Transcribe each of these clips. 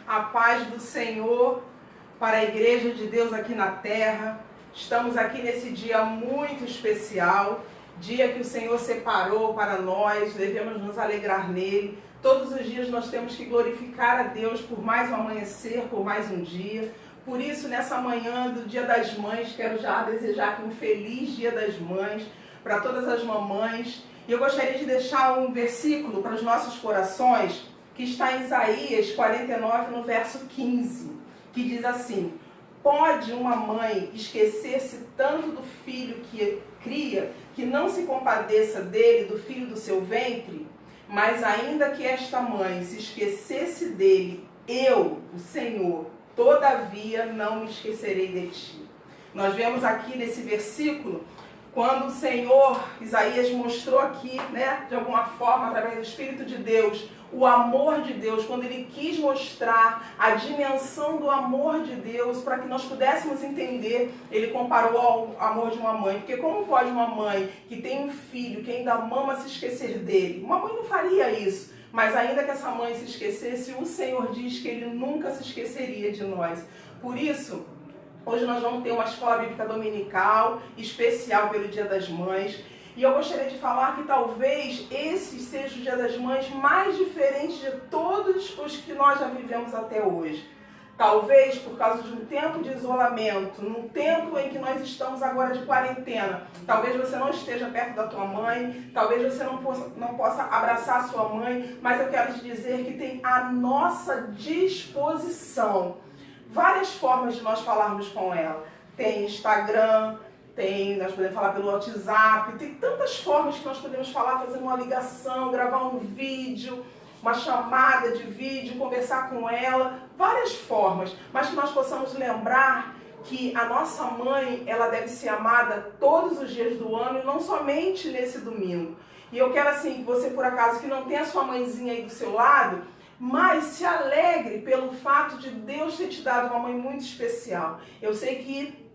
A paz do Senhor para a Igreja de Deus aqui na terra. Estamos aqui nesse dia muito especial, dia que o Senhor separou para nós, devemos nos alegrar nele. Todos os dias nós temos que glorificar a Deus por mais um amanhecer, por mais um dia. Por isso, nessa manhã do Dia das Mães, quero já desejar aqui um feliz Dia das Mães para todas as mamães. E eu gostaria de deixar um versículo para os nossos corações, que está em Isaías 49, no verso 15, que diz assim: pode uma mãe esquecer-se tanto do filho que cria, que não se compadeça dele, do filho do seu ventre? Mas ainda que esta mãe se esquecesse dele, eu, o Senhor, todavia não me esquecerei de ti. Nós vemos aqui nesse versículo, quando o Senhor, Isaías mostrou aqui, de alguma forma, através do Espírito de Deus, o amor de Deus, quando ele quis mostrar a dimensão do amor de Deus, para que nós pudéssemos entender, ele comparou ao amor de uma mãe. Porque como pode uma mãe que tem um filho, que ainda mama, se esquecer dele? Uma mãe não faria isso. Mas ainda que essa mãe se esquecesse, o Senhor diz que ele nunca se esqueceria de nós. Por isso, hoje nós vamos ter uma escola bíblica dominical especial pelo Dia das Mães. E eu gostaria de falar que talvez esse seja o Dia das Mães mais diferente de todos os que nós já vivemos até hoje. Talvez por causa de um tempo de isolamento, num tempo em que nós estamos agora de quarentena. Talvez você não esteja perto da tua mãe, talvez você não possa abraçar a sua mãe, mas eu quero te dizer que tem à nossa disposição várias formas de nós falarmos com ela. Tem Instagram, nós podemos falar pelo WhatsApp, tem tantas formas que nós podemos falar, fazer uma ligação, gravar um vídeo, uma chamada de vídeo, conversar com ela, várias formas, mas que nós possamos lembrar que a nossa mãe, ela deve ser amada todos os dias do ano e não somente nesse domingo. E eu quero assim, que você por acaso que não tem a sua mãezinha aí do seu lado, mas se alegre pelo fato de Deus ter te dado uma mãe muito especial. Eu sei que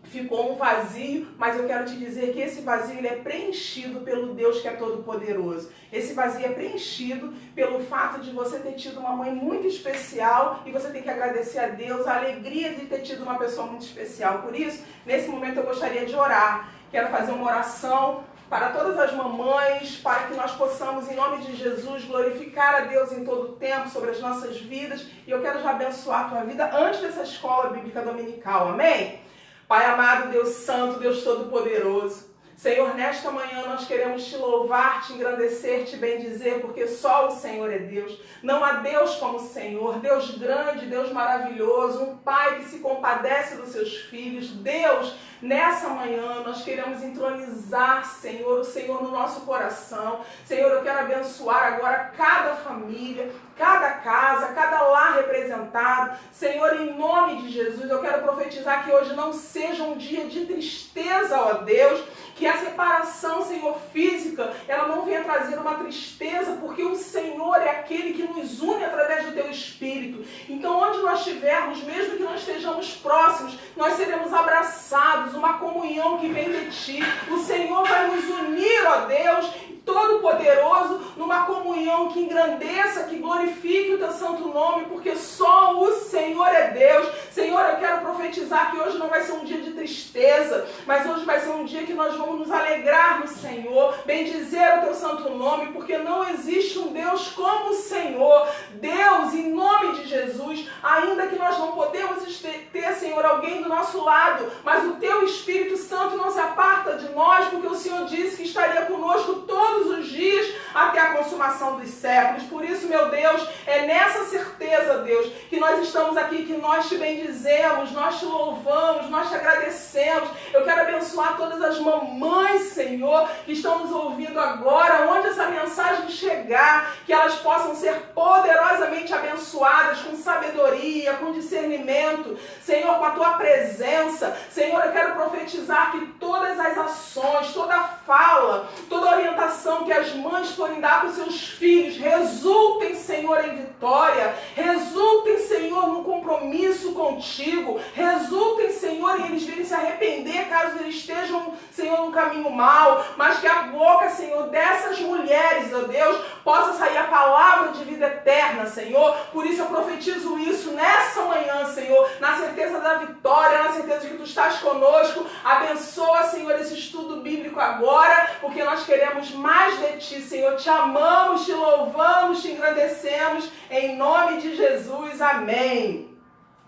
ficou um vazio, mas eu quero te dizer que esse vazio ele é preenchido pelo Deus que é todo-poderoso. Esse vazio é preenchido pelo fato de você ter tido uma mãe muito especial e você tem que agradecer a Deus a alegria de ter tido uma pessoa muito especial. Por isso, nesse momento eu gostaria de orar. Quero fazer uma oração para todas as mamães, para que nós possamos, em nome de Jesus, glorificar a Deus em todo o tempo sobre as nossas vidas. E eu quero já abençoar a tua vida antes dessa escola bíblica dominical. Amém? Pai amado, Deus santo, Deus todo-poderoso, Senhor, nesta manhã nós queremos te louvar, te engrandecer, te bendizer, porque só o Senhor é Deus. Não há Deus como o Senhor, Deus grande, Deus maravilhoso, um Pai que se compadece dos seus filhos. Deus, nessa manhã nós queremos entronizar, Senhor, o Senhor no nosso coração. Senhor, eu quero abençoar agora cada família, cada casa, cada lar representado. Senhor, em nome de Jesus, eu quero profetizar que hoje não seja um dia de tristeza, ó Deus, que a separação, Senhor, física, ela não venha trazer uma tristeza, porque o Senhor é aquele que nos une através do Teu Espírito. Então, onde nós estivermos, mesmo que não estejamos próximos, nós seremos abraçados, uma comunhão que vem de Ti. O Senhor vai nos unir, ó Deus, Todo-Poderoso, numa comunhão que engrandeça, que glorifique o Teu santo nome, porque só o Senhor é Deus. Senhor, eu quero profetizar que hoje não vai ser um dia de tristeza, mas hoje vai ser um dia que nós vamos nos alegrar no Senhor, bendizer o Teu santo nome, porque não existe um Deus como o Senhor. Deus, em nome de Jesus, ainda que nós não podemos ter, Senhor, alguém do nosso lado, mas o Teu Espírito Santo não se aparta de nós, porque o Senhor disse que estaria conosco todos os dias até a consumação dos séculos. Por isso, meu Deus, é nessa certeza, Deus, que nós estamos aqui, que nós te bendizemos, nós te louvamos, nós te agradecemos. Eu quero abençoar todas as mamães, Senhor, que estão nos ouvindo agora, onde essa mensagem chegar, que elas possam ser poderosamente abençoadas com sabedoria, com discernimento, Senhor, com a Tua presença. Senhor, eu quero profetizar que todas as ações, toda fala, toda orientação que as mães forem dar para os seus filhos resultem, Senhor, em vitória, resultem, Senhor, no compromisso contigo, resultem, Senhor, em eles virem se arrepender caso eles estejam, Senhor, no caminho mau, mas que a boca, Senhor, dessas mulheres, ó Deus, possa sair a palavra de vida eterna, Senhor. Por isso eu profetizo isso nessa manhã, Senhor, na certeza da vitória, na certeza de que Tu estás conosco. Abençoa, Senhor, esse estudo bíblico agora, porque nós queremos mais de Ti, Senhor. Te amamos, Te louvamos, Te engrandecemos, em nome de Jesus. Amém.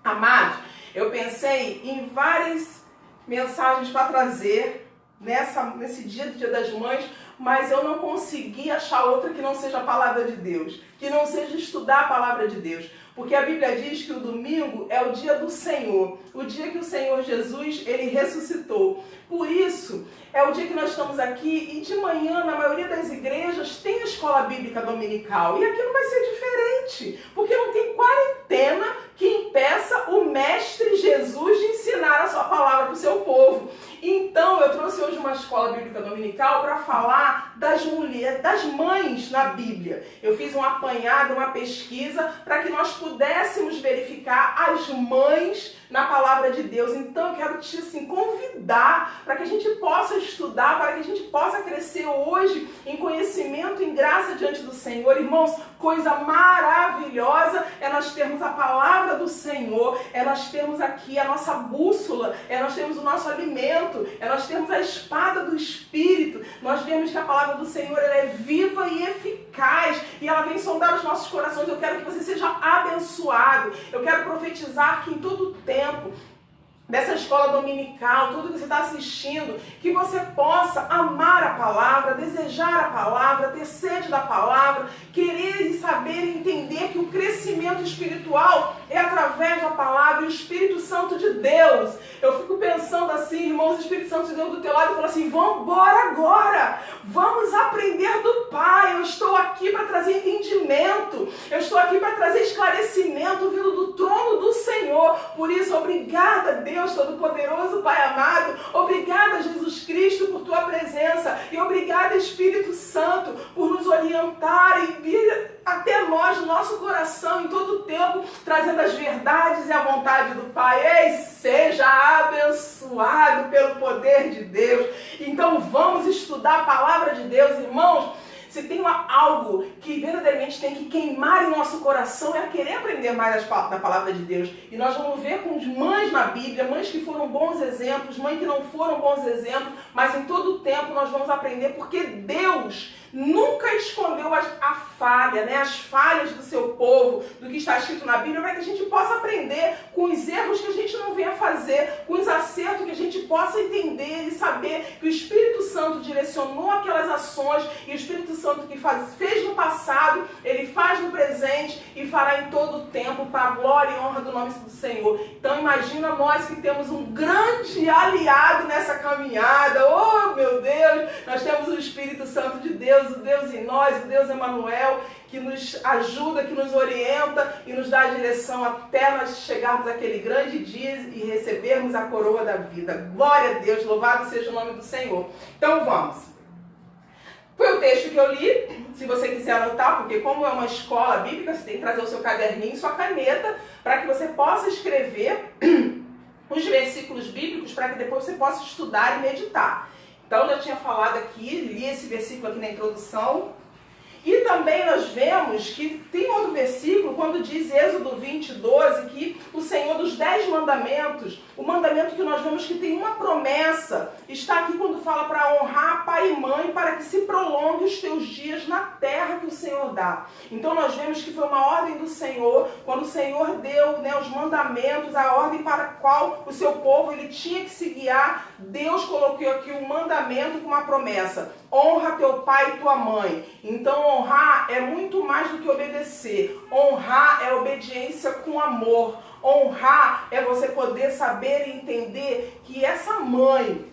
Amados, eu pensei em várias mensagens para trazer nesse dia do Dia das Mães, mas eu não consegui achar outra que não seja a palavra de Deus, que não seja estudar a palavra de Deus, porque a Bíblia diz que o domingo é o dia do Senhor, o dia que o Senhor Jesus, Ele ressuscitou. Por isso, é o dia que nós estamos aqui e de manhã, na maioria das igrejas, tem a escola bíblica dominical. E aqui não vai ser diferente, porque não tem quarentena que impeça o Mestre Jesus de ensinar a sua palavra para o seu povo. Então, eu trouxe hoje uma escola bíblica dominical para falar das mulheres, das mães na Bíblia. Eu fiz um apanhado, uma pesquisa, para que nós pudéssemos verificar as mães na palavra de Deus. Então, eu quero te convidar para que a gente possa estudar, para que a gente possa crescer hoje em conhecimento, em graça diante do Senhor. Irmãos, coisa maravilhosa é nós termos a palavra do Senhor, é nós termos aqui a nossa bússola, é nós termos o nosso alimento, é nós termos a espada do Espírito. Nós vemos que a palavra do Senhor ela é viva e eficaz e ela vem sondar os nossos corações. Eu quero que você seja abençoado. Eu quero profetizar que em todo o tempo dessa escola dominical, tudo que você está assistindo, que você possa amar a palavra, desejar a palavra, ter sede da palavra, querer e saber e entender que o crescimento espiritual é através da palavra e o Espírito Santo de Deus. Eu fico pensando assim, irmãos, o Espírito Santo de Deus do teu lado e fala assim, vamos embora agora, vamos aprender do Pai. Eu estou aqui para trazer entendimento, eu estou aqui para trazer esclarecimento vindo do trono do Senhor. Por isso, obrigada, Deus Todo-Poderoso, Pai amado, obrigada, Jesus Cristo, por Tua presença e obrigada, Espírito Santo, por nos orientar e vir até nós, no nosso coração, em todo o tempo, trazendo as verdades e a vontade do Pai. Ei, seja abençoado pelo poder de Deus. Então vamos estudar a palavra de Deus, irmãos. Se tem algo que verdadeiramente tem que queimar em nosso coração é a querer aprender mais da palavra de Deus. E nós vamos ver com as mães na Bíblia, mães que foram bons exemplos, mães que não foram bons exemplos, mas em todo o tempo nós vamos aprender porque Deus nunca escondeu a falha, né? As falhas do seu povo, do que está escrito na Bíblia, para que a gente possa aprender com os erros que a gente não venha fazer, com os acertos que a gente possa entender e saber que o Espírito Santo direcionou aquelas ações e o Espírito Santo que fez no passado, ele faz no presente e fará em todo o tempo para a glória e honra do nome do Senhor. Então imagina nós que temos um grande aliado nessa caminhada. Oh meu Deus, nós temos o Espírito Santo de Deus, o Deus em nós, o Deus Emanuel, que nos ajuda, que nos orienta e nos dá a direção até nós chegarmos àquele grande dia e recebermos a coroa da vida. Glória a Deus, louvado seja o nome do Senhor. Então vamos. Foi o texto que eu li, se você quiser anotar, porque como é uma escola bíblica, você tem que trazer o seu caderninho e sua caneta para que você possa escrever os versículos bíblicos para que depois você possa estudar e meditar. Então, eu já tinha falado aqui, li esse versículo aqui na introdução. E também nós vemos que tem outro versículo, quando diz Êxodo 20, 12, que o Senhor dos 10 mandamentos, o mandamento que nós vemos que tem uma promessa, está aqui quando fala para honrar pai e mãe, para que se prolongue os teus dias na terra que o Senhor dá. Então nós vemos que foi uma ordem do Senhor, quando o Senhor deu, né, os mandamentos, a ordem para a qual o seu povo ele tinha que se guiar, Deus colocou aqui um mandamento com uma promessa. Honra teu pai e tua mãe. Então honrar é muito mais do que obedecer. Honrar é obediência com amor. Honrar é você poder saber e entender que essa mãe,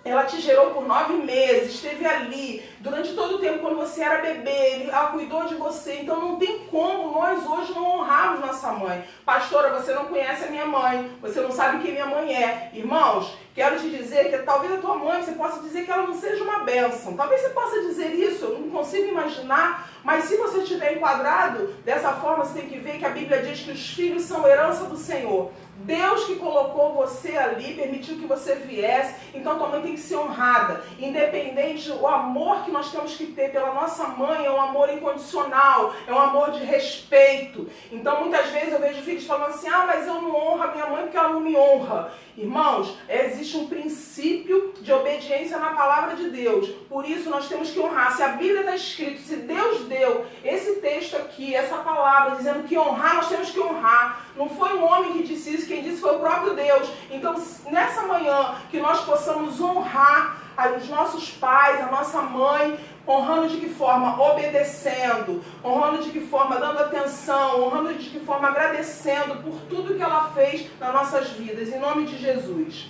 ela te gerou por 9 meses, esteve ali durante todo o tempo quando você era bebê, ela cuidou de você. Então não tem como nós hoje não honrarmos nossa mãe. Pastora, você não conhece a minha mãe, você não sabe quem minha mãe é. Irmãos, quero te dizer que talvez a tua mãe, você possa dizer que ela não seja uma bênção. Talvez você possa dizer isso, eu não consigo imaginar, mas se você estiver enquadrado dessa forma, você tem que ver que a Bíblia diz que os filhos são herança do Senhor. Deus que colocou você ali, permitiu que você viesse, então tua mãe tem que ser honrada, independente do amor que nós temos que ter pela nossa mãe é um amor incondicional, é um amor de respeito. Então, muitas vezes eu vejo filhos falando assim, mas eu não honro a minha mãe porque ela não me honra. Irmãos, existe um princípio de obediência na palavra de Deus. Por isso, nós temos que honrar. Se a Bíblia está escrito, se Deus deu esse texto aqui, essa palavra, dizendo que honrar, nós temos que honrar. Não foi um homem que disse isso, quem disse foi o próprio Deus. Então, nessa manhã, que nós possamos honrar os nossos pais, a nossa mãe, honrando de que forma? Obedecendo, honrando de que forma? Dando atenção, honrando de que forma? Agradecendo por tudo que ela fez nas nossas vidas, em nome de Jesus.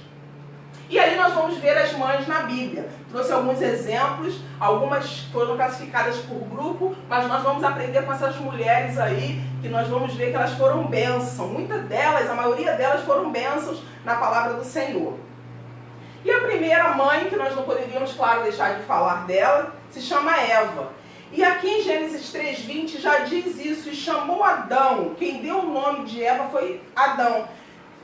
E aí nós vamos ver as mães na Bíblia. Trouxe alguns exemplos, algumas foram classificadas por grupo, mas nós vamos aprender com essas mulheres aí, que nós vamos ver que elas foram bênção. Muitas delas, a maioria delas foram bênçãos na palavra do Senhor. E a primeira mãe, que nós não poderíamos, claro, deixar de falar dela, se chama Eva. E aqui em Gênesis 3:20 já diz isso, e chamou Adão. Quem deu o nome de Eva foi Adão.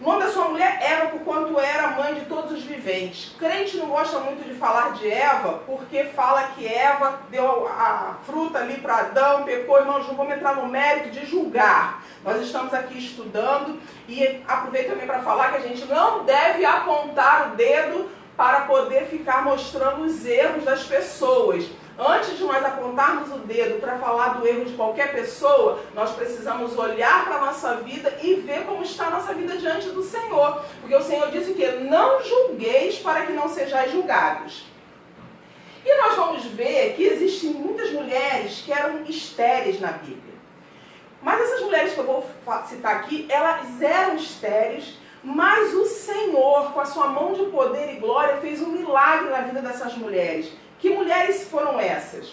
O nome da sua mulher Eva, porquanto era mãe de todos os viventes. Crente não gosta muito de falar de Eva, porque fala que Eva deu a fruta ali para Adão, pecou. Irmãos, não vamos entrar no mérito de julgar. Nós estamos aqui estudando e aproveito também para falar que a gente não deve apontar o dedo para poder ficar mostrando os erros das pessoas. Antes de nós apontarmos o dedo para falar do erro de qualquer pessoa, nós precisamos olhar para a nossa vida e ver como está a nossa vida diante do Senhor. Porque o Senhor disse que não julgueis para que não sejais julgados. E nós vamos ver que existem muitas mulheres que eram estéreis na Bíblia. Mas essas mulheres que eu vou citar aqui, elas eram estéreis, mas o Senhor, com a sua mão de poder e glória, fez um milagre na vida dessas mulheres. Que mulheres foram essas?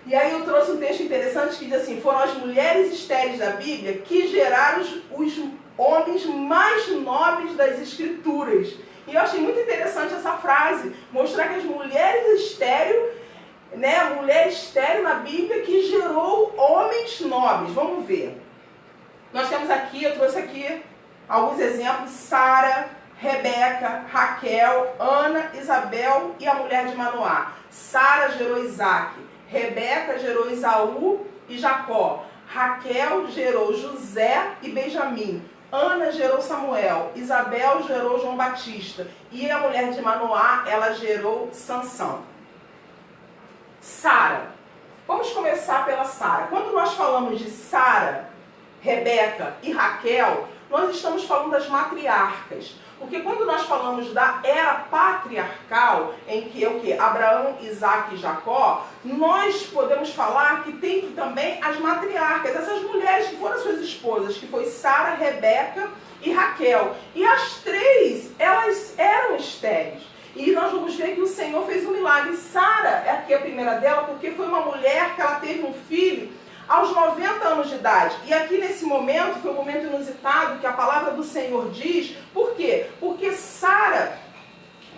E aí eu trouxe um texto interessante que diz assim, foram as mulheres estéreis da Bíblia que geraram os homens mais nobres das Escrituras. E eu achei muito interessante essa frase, mostrar que as mulheres estéreis, né, a mulher estéril na Bíblia que gerou homens nobres. Vamos ver. Nós temos aqui, eu trouxe aqui alguns exemplos, Sara, Rebeca, Raquel, Ana, Isabel e a mulher de Manoá. Sara gerou Isaac, Rebeca gerou Esaú e Jacó. Raquel gerou José e Benjamim. Ana gerou Samuel, Isabel gerou João Batista. E a mulher de Manoá, ela gerou Sansão. Sara. Vamos começar pela Sara. Quando nós falamos de Sara, Rebeca e Raquel, nós estamos falando das matriarcas. Porque quando nós falamos da era patriarcal, em que é o que? Abraão, Isaac e Jacó, nós podemos falar que tem também as matriarcas, essas mulheres que foram suas esposas, que foi Sara, Rebeca e Raquel. E as três, elas eram estéreis. E nós vamos ver que o Senhor fez um milagre. Sara é aqui a primeira dela, porque foi uma mulher que ela teve um filho aos 90 anos de idade. E aqui nesse momento, foi um momento inusitado que a palavra do Senhor diz. Por quê? Porque Sara,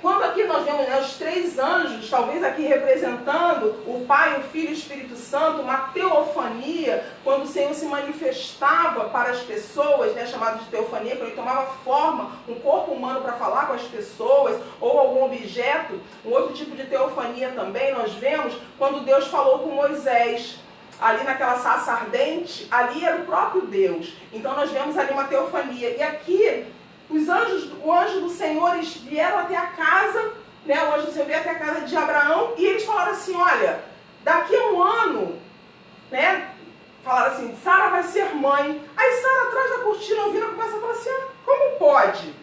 quando aqui nós vemos, né, os três anjos, talvez aqui representando o Pai, o Filho e o Espírito Santo, uma teofania, quando o Senhor se manifestava para as pessoas, né, chamado de teofania, quando ele tomava forma, um corpo humano para falar com as pessoas, ou algum objeto. Um outro tipo de teofania também nós vemos quando Deus falou com Moisés. Ali naquela sarça ardente, ali era o próprio Deus. Então nós vemos ali uma teofania. E aqui, o anjo do Senhor, eles vieram até a casa, né? O anjo do Senhor veio até a casa de Abraão e eles falaram assim, olha, daqui a um ano, né? Falaram assim, Sara vai ser mãe. Aí Sara, atrás da cortina, ouvindo, começa a falar assim, como pode?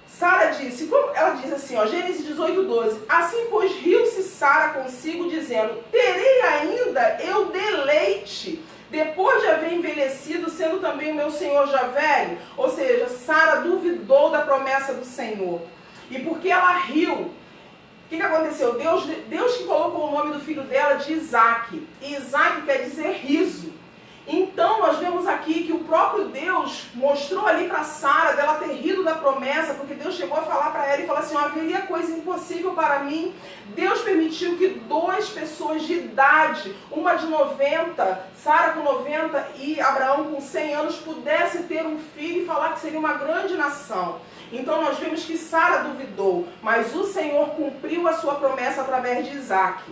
Sara disse, ela diz assim, ó, Gênesis 18:12, assim pois riu-se Sara consigo, dizendo, terei ainda eu deleite, depois de haver envelhecido, sendo também o meu Senhor já velho? Ou seja, Sara duvidou da promessa do Senhor. E porque ela riu, o que aconteceu? Deus que colocou o nome do filho dela de Isaac. E Isaac quer dizer riso. Então nós vemos aqui que o próprio Deus mostrou ali para Sara dela ter rido da promessa, porque Deus chegou a falar para ela e falou assim, haveria coisa impossível para mim. Deus permitiu que duas pessoas de idade, uma de 90, Sara com 90 e Abraão com 100 anos, pudessem ter um filho e falar que seria uma grande nação. Então nós vemos que Sara duvidou, mas o Senhor cumpriu a sua promessa através de Isaac.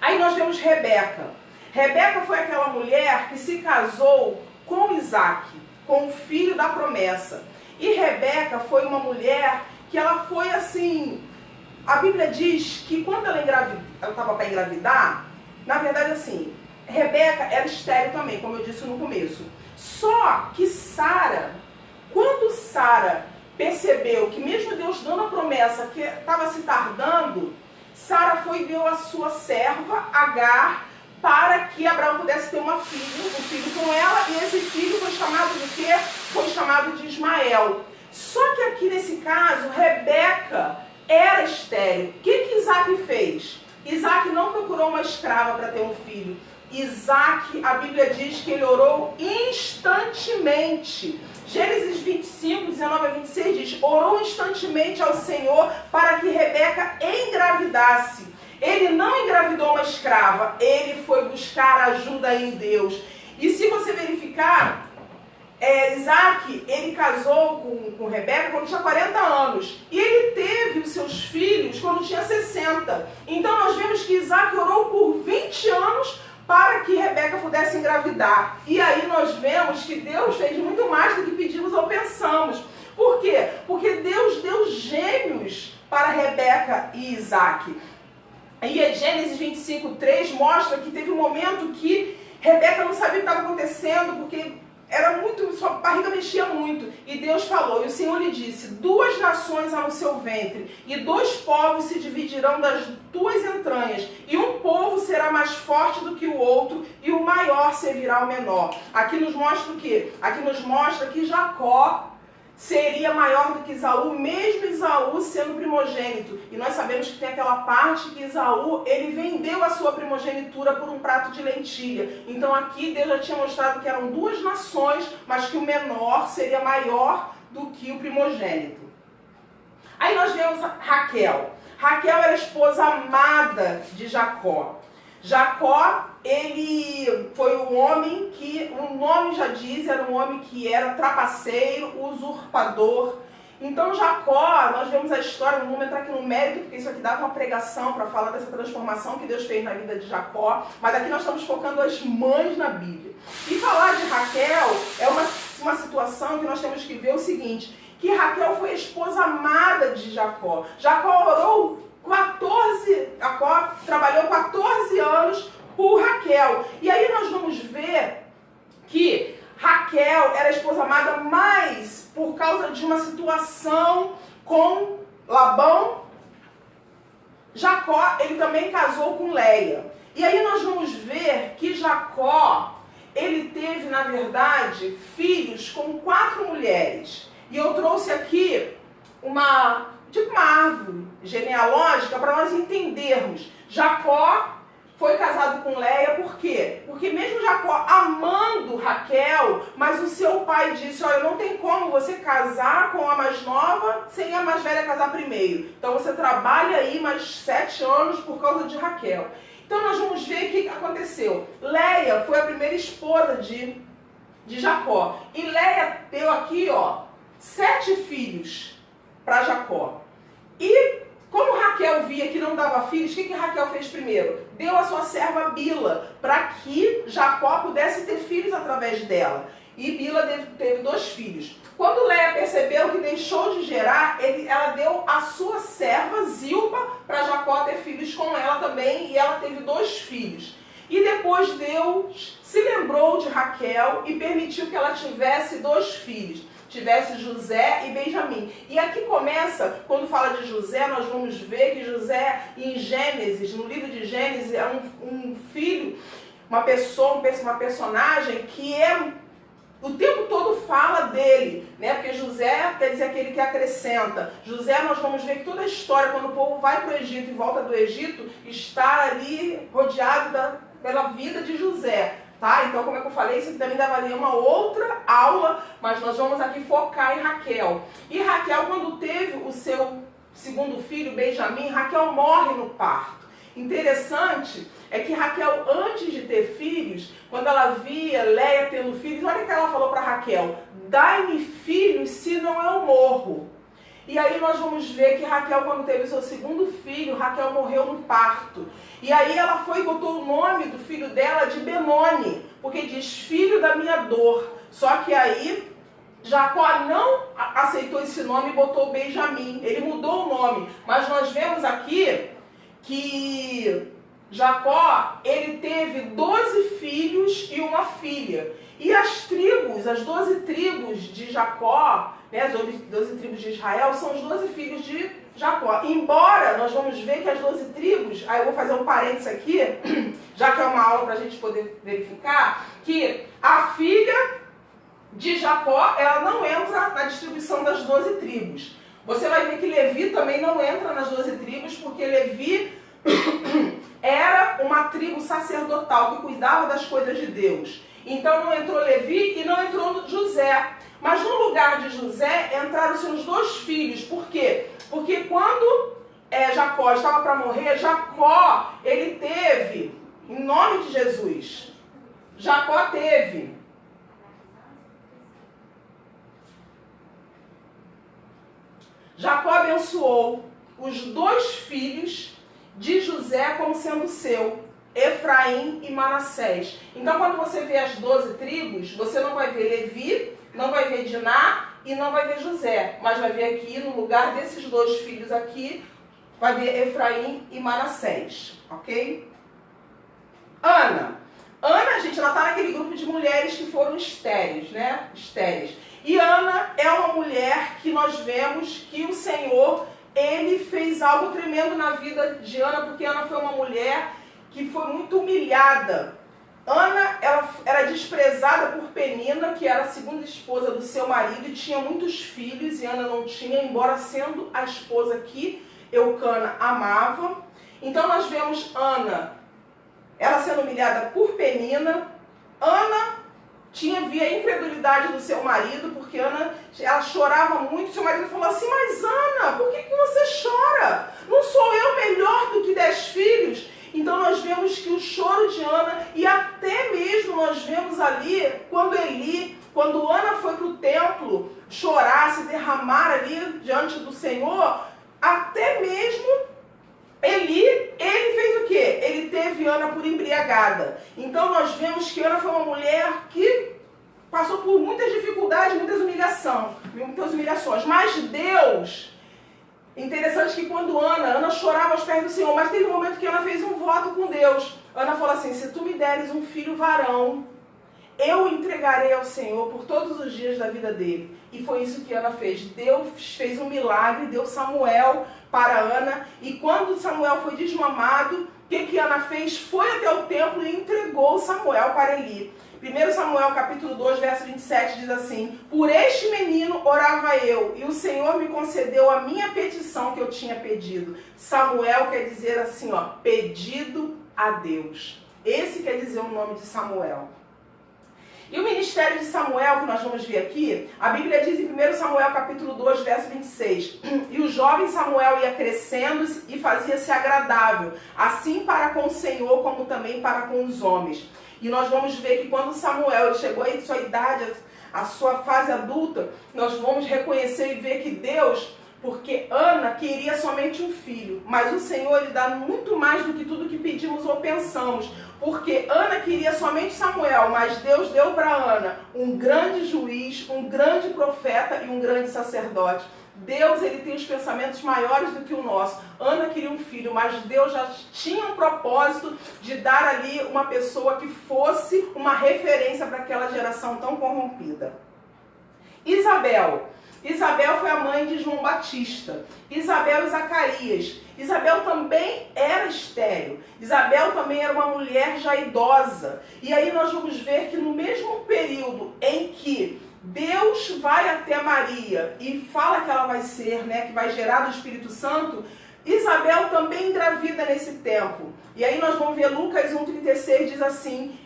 Aí nós vemos Rebeca. Rebeca foi aquela mulher que se casou com Isaac, com o filho da promessa. E Rebeca foi uma mulher que ela foi assim... A Bíblia diz que quando ela estava para engravidar, na verdade assim, Rebeca era estéril também, como eu disse no começo. Só que Sara, quando Sara percebeu que mesmo Deus dando a promessa que estava se tardando, Sara foi e deu a sua serva, Agar, para que Abraão pudesse ter um filho com ela, e esse filho foi chamado de quê? Foi chamado de Ismael. Só que aqui nesse caso, Rebeca era estéril. O que Isaac fez? Isaac não procurou uma escrava para ter um filho. Isaac, a Bíblia diz que ele orou instantemente. Gênesis 25, 19 a 26 diz: orou instantemente ao Senhor para que Rebeca engravidasse. Ele não engravidou uma escrava, ele foi buscar ajuda em Deus. E se você verificar, Isaac, ele casou com Rebeca quando tinha 40 anos. E ele teve os seus filhos quando tinha 60. Então nós vemos que Isaac orou por 20 anos para que Rebeca pudesse engravidar. E aí nós vemos que Deus fez muito mais do que pedimos ou pensamos. Por quê? Porque Deus deu gêmeos para Rebeca e Isaac. E Gênesis 25, 3 mostra que teve um momento que Rebeca não sabia o que estava acontecendo, porque era muito, sua barriga mexia muito. E Deus falou, e o Senhor lhe disse: 2 nações há no seu ventre, e 2 povos se dividirão das tuas entranhas, e um povo será mais forte do que o outro, e o maior servirá ao menor. Aqui nos mostra o quê? Aqui nos mostra que Jacó seria maior do que Esaú, mesmo Esaú sendo primogênito. E nós sabemos que tem aquela parte que Esaú, ele vendeu a sua primogenitura por um prato de lentilha. Então aqui Deus já tinha mostrado que eram 2 nações, mas que o menor seria maior do que o primogênito. Aí nós vemos Raquel. Raquel era a esposa amada de Jacó. Jacó, ele foi um homem que, o nome já diz, era um homem que era trapaceiro, usurpador. Então Jacó, nós vemos a história, não vamos entrar aqui no mérito, porque isso aqui dava uma pregação para falar dessa transformação que Deus fez na vida de Jacó, mas aqui nós estamos focando as mães na Bíblia. E falar de Raquel é uma situação que nós temos que ver o seguinte, que Raquel foi a esposa amada de Jacó. Jacó trabalhou 14 anos por Raquel. E aí nós vamos ver que Raquel era a esposa amada, mas por causa de uma situação com Labão, Jacó, ele também casou com Leia. E aí nós vamos ver que Jacó, ele teve, na verdade, filhos com 4 mulheres. E eu trouxe aqui uma árvore genealógica para nós entendermos. Jacó foi casado com Leia, por quê? Porque mesmo Jacó amando Raquel, mas o seu pai disse, olha, não tem como você casar com a mais nova sem a mais velha casar primeiro. Então você trabalha aí mais 7 anos por causa de Raquel. Então nós vamos ver o que aconteceu. Leia foi a primeira esposa de Jacó. E Leia deu aqui, 7 filhos para Jacó. E como Raquel via que não dava filhos, o que Raquel fez primeiro? Deu a sua serva Bila, para que Jacó pudesse ter filhos através dela. E Bila teve 2 filhos. Quando Leia percebeu que deixou de gerar, ela deu a sua serva Zilpa para Jacó ter filhos com ela também, e ela teve 2 filhos. E depois Deus se lembrou de Raquel e permitiu que ela tivesse 2 filhos. Tivesse José e Benjamim. E aqui começa, quando fala de José, nós vamos ver que José, em Gênesis, no livro de Gênesis, é um filho, uma personagem que o tempo todo fala dele, né? Porque José quer dizer aquele que acrescenta. José, nós vamos ver que toda a história, quando o povo vai para o Egito e volta do Egito, está ali rodeado pela vida de José. Tá? Então, como é que eu falei, isso também daria uma outra aula, mas nós vamos aqui focar em Raquel. E Raquel, quando teve o seu segundo filho, Benjamim, Raquel morre no parto. Interessante é que Raquel, antes de ter filhos, quando ela via Leia tendo filhos, olha o que ela falou para Raquel: dai-me filhos, se não eu morro. E aí nós vamos ver que Raquel, quando teve o seu segundo filho, Raquel morreu no parto. E aí ela foi e botou o nome do filho dela de Benoni, porque diz, filho da minha dor. Só que aí Jacó não aceitou esse nome e botou Benjamim. Ele mudou o nome. Mas nós vemos aqui que Jacó, ele teve 12 filhos e uma filha. E as tribos, as 12 tribos de Jacó, né, as 12 tribos de Israel, são os 12 filhos de Jacó. Embora nós vamos ver que as 12 tribos, aí eu vou fazer um parênteses aqui, já que é uma aula para a gente poder verificar, que a filha de Jacó, ela não entra na distribuição das 12 tribos. Você vai ver que Levi também não entra nas 12 tribos, porque Levi era uma tribo sacerdotal que cuidava das coisas de Deus. Então não entrou Levi e não entrou José. Mas no lugar de José entraram seus 2 filhos. Por quê? Porque quando Jacó estava para morrer, Jacó, ele teve, em nome de Jesus, Jacó teve Jacó abençoou os 2 filhos de José como sendo seu, Efraim e Manassés. Então, quando você vê as 12 tribos, você não vai ver Levi, não vai ver Diná e não vai ver José. Mas vai ver aqui, no lugar desses 2 filhos aqui, vai ver Efraim e Manassés. Ok? Ana, gente, ela está naquele grupo de mulheres que foram estéreis, né? Estéreis. E Ana é uma mulher que nós vemos que o Senhor, ele fez algo tremendo na vida de Ana, porque Ana foi uma mulher que foi muito humilhada. Ana, ela era desprezada por Penina, que era a segunda esposa do seu marido, e tinha muitos filhos, e Ana não tinha, embora sendo a esposa que Eucana amava. Então nós vemos Ana, ela sendo humilhada por Penina. Ana via a incredulidade do seu marido, porque Ana, ela chorava muito. Seu marido falou assim, mas Ana, por que você chora? Não sou eu melhor do que 10 filhos? Então nós vemos que o choro de Ana, e até mesmo nós vemos ali, quando Ana foi para o templo chorar, se derramar ali diante do Senhor, até mesmo ele fez o quê? Ele teve Ana por embriagada. Então nós vemos que Ana foi uma mulher que passou por muitas dificuldades, muitas humilhações. Mas Deus, interessante que quando Ana chorava aos pés do Senhor, mas teve um momento que Ana fez um voto com Deus. Ana falou assim, se tu me deres um filho varão, eu o entregarei ao Senhor por todos os dias da vida dele. E foi isso que Ana fez. Deus fez um milagre, deu Samuel para Ana. E quando Samuel foi desmamado, o que Ana fez? Foi até o templo e entregou Samuel para Eli. 1 Samuel capítulo 2, verso 27 diz assim, por este menino orava eu, e o Senhor me concedeu a minha petição que eu tinha pedido. Samuel quer dizer assim, ó, pedido a Deus. Esse quer dizer o nome de Samuel. E o ministério de Samuel, que nós vamos ver aqui, a Bíblia diz em 1 Samuel capítulo 2, verso 26, e o jovem Samuel ia crescendo e fazia-se agradável, assim para com o Senhor como também para com os homens. E nós vamos ver que quando Samuel chegou a sua idade, a sua fase adulta, nós vamos reconhecer e ver que Deus, porque Ana queria somente um filho, mas o Senhor lhe dá muito mais do que tudo que pedimos ou pensamos, porque Ana queria somente Samuel, mas Deus deu para Ana um grande juiz, um grande profeta e um grande sacerdote. Deus, ele tem os pensamentos maiores do que o nosso. Ana queria um filho, mas Deus já tinha um propósito de dar ali uma pessoa que fosse uma referência para aquela geração tão corrompida. Isabel foi a mãe de João Batista. Isabel e Zacarias. Isabel também era estéril. Isabel também era uma mulher já idosa. E aí nós vamos ver que no mesmo período em que Deus vai até Maria e fala que ela vai ser, né, que vai gerar do Espírito Santo, Isabel também engravida nesse tempo. E aí nós vamos ver Lucas 1,36 diz assim,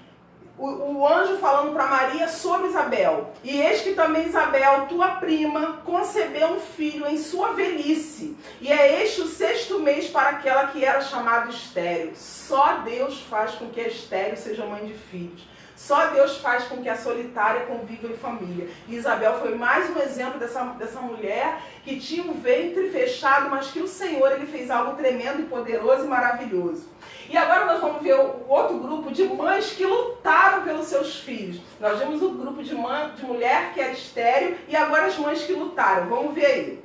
o anjo falando para Maria sobre Isabel. E eis que também Isabel, tua prima, concebeu um filho em sua velhice. E é este o 6º mês para aquela que era chamada estéril. Só Deus faz com que a estéril seja mãe de filhos. Só Deus faz com que a solitária conviva em família. E Isabel foi mais um exemplo dessa mulher que tinha um ventre fechado, mas que o Senhor ele fez algo tremendo e poderoso e maravilhoso. E agora nós vamos ver o outro grupo de mães que lutaram pelos seus filhos. Nós vimos o grupo de mulher que era estéril e agora as mães que lutaram. Vamos ver aí.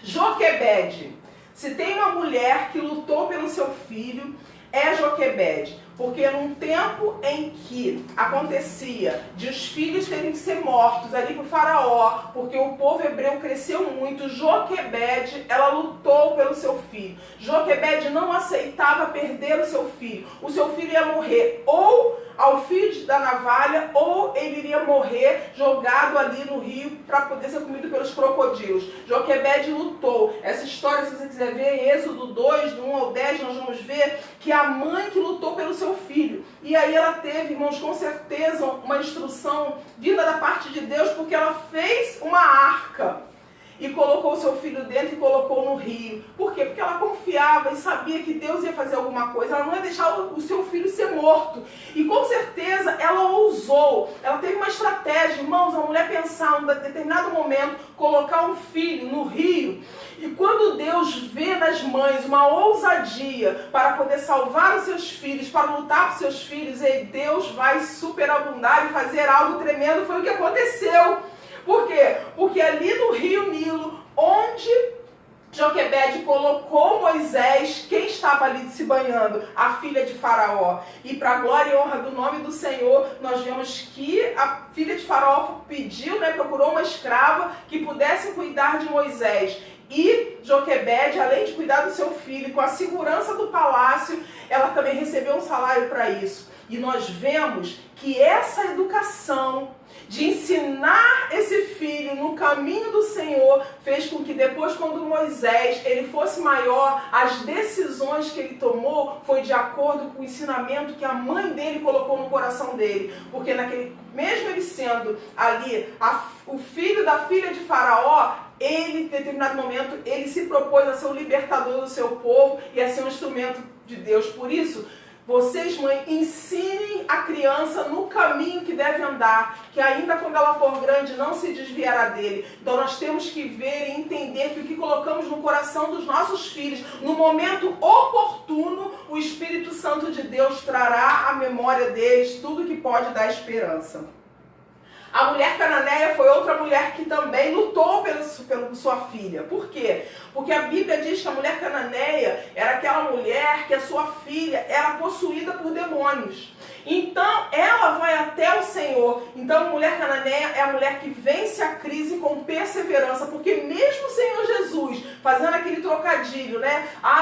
Joquebede. Se tem uma mulher que lutou pelo seu filho, é Joquebede. Porque num tempo em que acontecia de os filhos terem que ser mortos ali por Faraó, porque o povo hebreu cresceu muito, Joquebede, ela lutou pelo seu filho. Joquebede não aceitava perder o seu filho. O seu filho ia morrer ou ao fio da navalha, ou ele iria morrer jogado ali no rio para poder ser comido pelos crocodilos. Joquebede lutou. Essa história, se você quiser ver, em Êxodo 2, do 1 ao 10, nós vamos ver que a mãe que lutou pelo seu filho. E aí ela teve, irmãos, com certeza, uma instrução vinda da parte de Deus, porque ela fez uma arca e colocou o seu filho dentro e colocou no rio. Por quê? Porque ela confiava e sabia que Deus ia fazer alguma coisa. Ela não ia deixar o seu filho ser morto. E com certeza ela ousou. Ela teve uma estratégia, irmãos, a mulher pensar em um determinado momento, colocar um filho no rio. E quando Deus vê nas mães uma ousadia para poder salvar os seus filhos, para lutar por seus filhos, e Deus vai superabundar e fazer algo tremendo. Foi o que aconteceu. Por quê? Porque ali no rio Nilo, onde Joquebede colocou Moisés, quem estava ali se banhando? A filha de Faraó. E para a glória e honra do nome do Senhor, nós vemos que a filha de Faraó pediu, procurou uma escrava que pudesse cuidar de Moisés. E Joquebede, além de cuidar do seu filho, com a segurança do palácio, ela também recebeu um salário para isso. E nós vemos que essa educação de ensinar esse filho no caminho do Senhor fez com que depois, quando Moisés ele fosse maior, as decisões que ele tomou foi de acordo com o ensinamento que a mãe dele colocou no coração dele. Porque mesmo ele sendo ali o filho da filha de Faraó, ele, em determinado momento, ele se propôs a ser o libertador do seu povo e a ser um instrumento de Deus. Por isso, vocês, mãe, ensinem a criança no caminho que deve andar, que ainda quando ela for grande não se desviará dele. Então nós temos que ver e entender que o que colocamos no coração dos nossos filhos, no momento oportuno, o Espírito Santo de Deus trará à memória deles tudo que pode dar esperança. A mulher cananeia foi outra mulher que também lutou pela sua filha. Por quê? Porque a Bíblia diz que a mulher cananeia era aquela mulher que a sua filha era possuída por demônios. Então, ela vai até o Senhor. Então, a mulher cananeia é a mulher que vence a crise com perseverança. Porque mesmo o Senhor Jesus fazendo aquele trocadilho,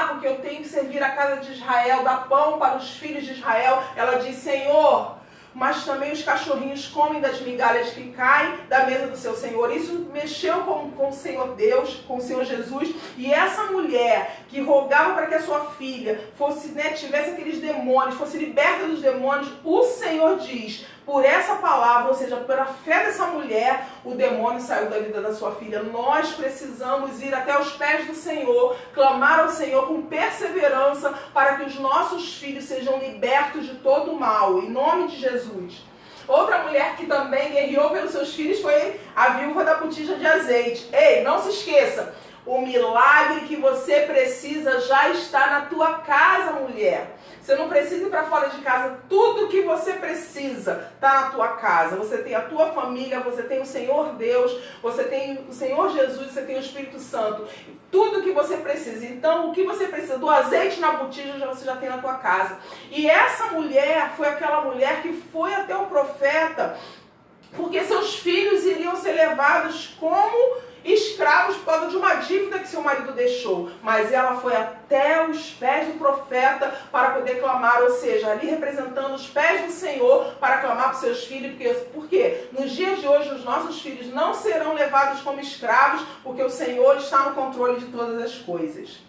porque eu tenho que servir a casa de Israel, dar pão para os filhos de Israel. Ela diz, Senhor, mas também os cachorrinhos comem das migalhas que caem da mesa do seu Senhor. Isso mexeu com o Senhor Deus, com o Senhor Jesus. E essa mulher que rogava para que a sua filha fosse, tivesse aqueles demônios, fosse liberta dos demônios, o Senhor diz, por essa palavra, ou seja, pela fé dessa mulher, o demônio saiu da vida da sua filha. Nós precisamos ir até os pés do Senhor, clamar ao Senhor com perseverança para que os nossos filhos sejam libertos de todo o mal, em nome de Jesus. Outra mulher que também guerreou pelos seus filhos foi a viúva da botija de azeite. Ei, não se esqueça, o milagre que você precisa já está na tua casa, mulher. Você não precisa ir para fora de casa. Tudo que você precisa está na tua casa. Você tem a tua família, você tem o Senhor Deus, você tem o Senhor Jesus, você tem o Espírito Santo. Tudo que você precisa. Então, o que você precisa? Do azeite na botija você já tem na tua casa. E essa mulher foi aquela mulher que foi até o profeta, porque seus filhos iriam ser levados como escravos por causa de uma dívida que seu marido deixou. Mas ela foi até os pés do profeta para poder clamar, ou seja, ali representando os pés do Senhor para clamar para seus filhos. Por quê? Nos dias de hoje, os nossos filhos não serão levados como escravos, porque o Senhor está no controle de todas as coisas.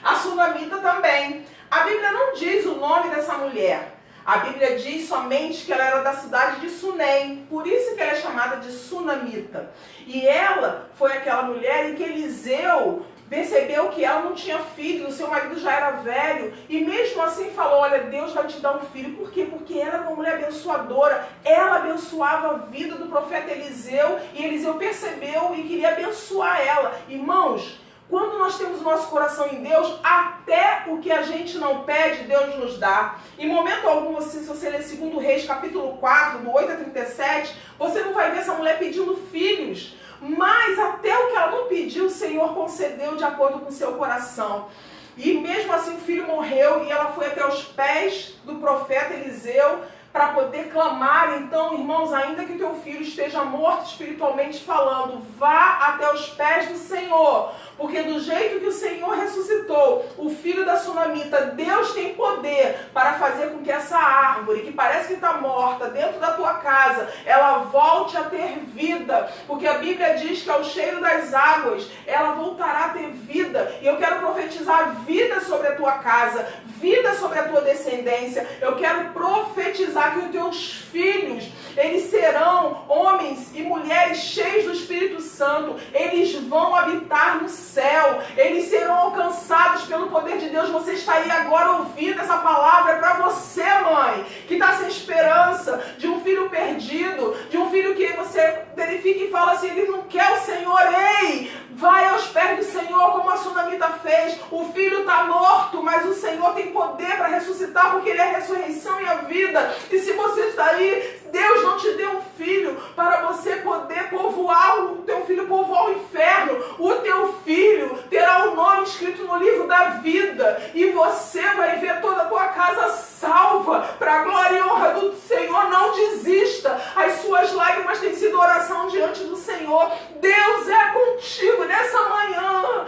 A sunamita também. A Bíblia não diz o nome dessa mulher. A Bíblia diz somente que ela era da cidade de Sunem, por isso que ela é chamada de sunamita. E ela foi aquela mulher em que Eliseu percebeu que ela não tinha filho, o seu marido já era velho, e mesmo assim falou, olha, Deus vai te dar um filho. Por quê? Porque ela era uma mulher abençoadora, ela abençoava a vida do profeta Eliseu, e Eliseu percebeu e queria abençoar ela. Irmãos, quando nós temos o nosso coração em Deus, até o que a gente não pede, Deus nos dá. Em momento algum, se você ler 2 Reis, capítulo 4, do 8 a 37, você não vai ver essa mulher pedindo filhos. Mas até o que ela não pediu, o Senhor concedeu de acordo com o seu coração. E mesmo assim o filho morreu e ela foi até os pés do profeta Eliseu para poder clamar. Então, irmãos, ainda que teu filho esteja morto espiritualmente falando, vá até os pés do Senhor. Porque do jeito que o Senhor ressuscitou o filho da sunamita, Deus tem poder para fazer com que essa árvore, que parece que está morta dentro da tua casa, ela volte a ter vida. Porque a Bíblia diz que ao cheiro das águas, ela voltará a ter vida. E eu quero profetizar vida sobre a tua casa, vida sobre a tua descendência. Eu quero profetizar que os teus filhos, eles serão homens e mulheres cheios do Espírito Santo. Eles vão habitar no céu. Eles serão alcançados pelo poder de Deus. Você está aí agora ouvindo essa palavra. É para você, mãe, que está sem esperança, de um filho perdido, de um filho que você verifica e fala assim, ele não quer o Senhor. Ei, vai aos pés do Senhor, como a sunamita fez. O filho está morto, mas o Senhor tem poder para ressuscitar, porque Ele é a ressurreição e a vida. E se você está aí, Deus não te deu um filho para você poder povoar, o teu filho povoar o inferno. O teu filho terá o nome escrito no livro da vida. E você vai ver toda a tua casa salva, para a glória e honra do Senhor. Não desista. As suas lágrimas têm sido oração diante do Senhor. Deus é contigo nessa manhã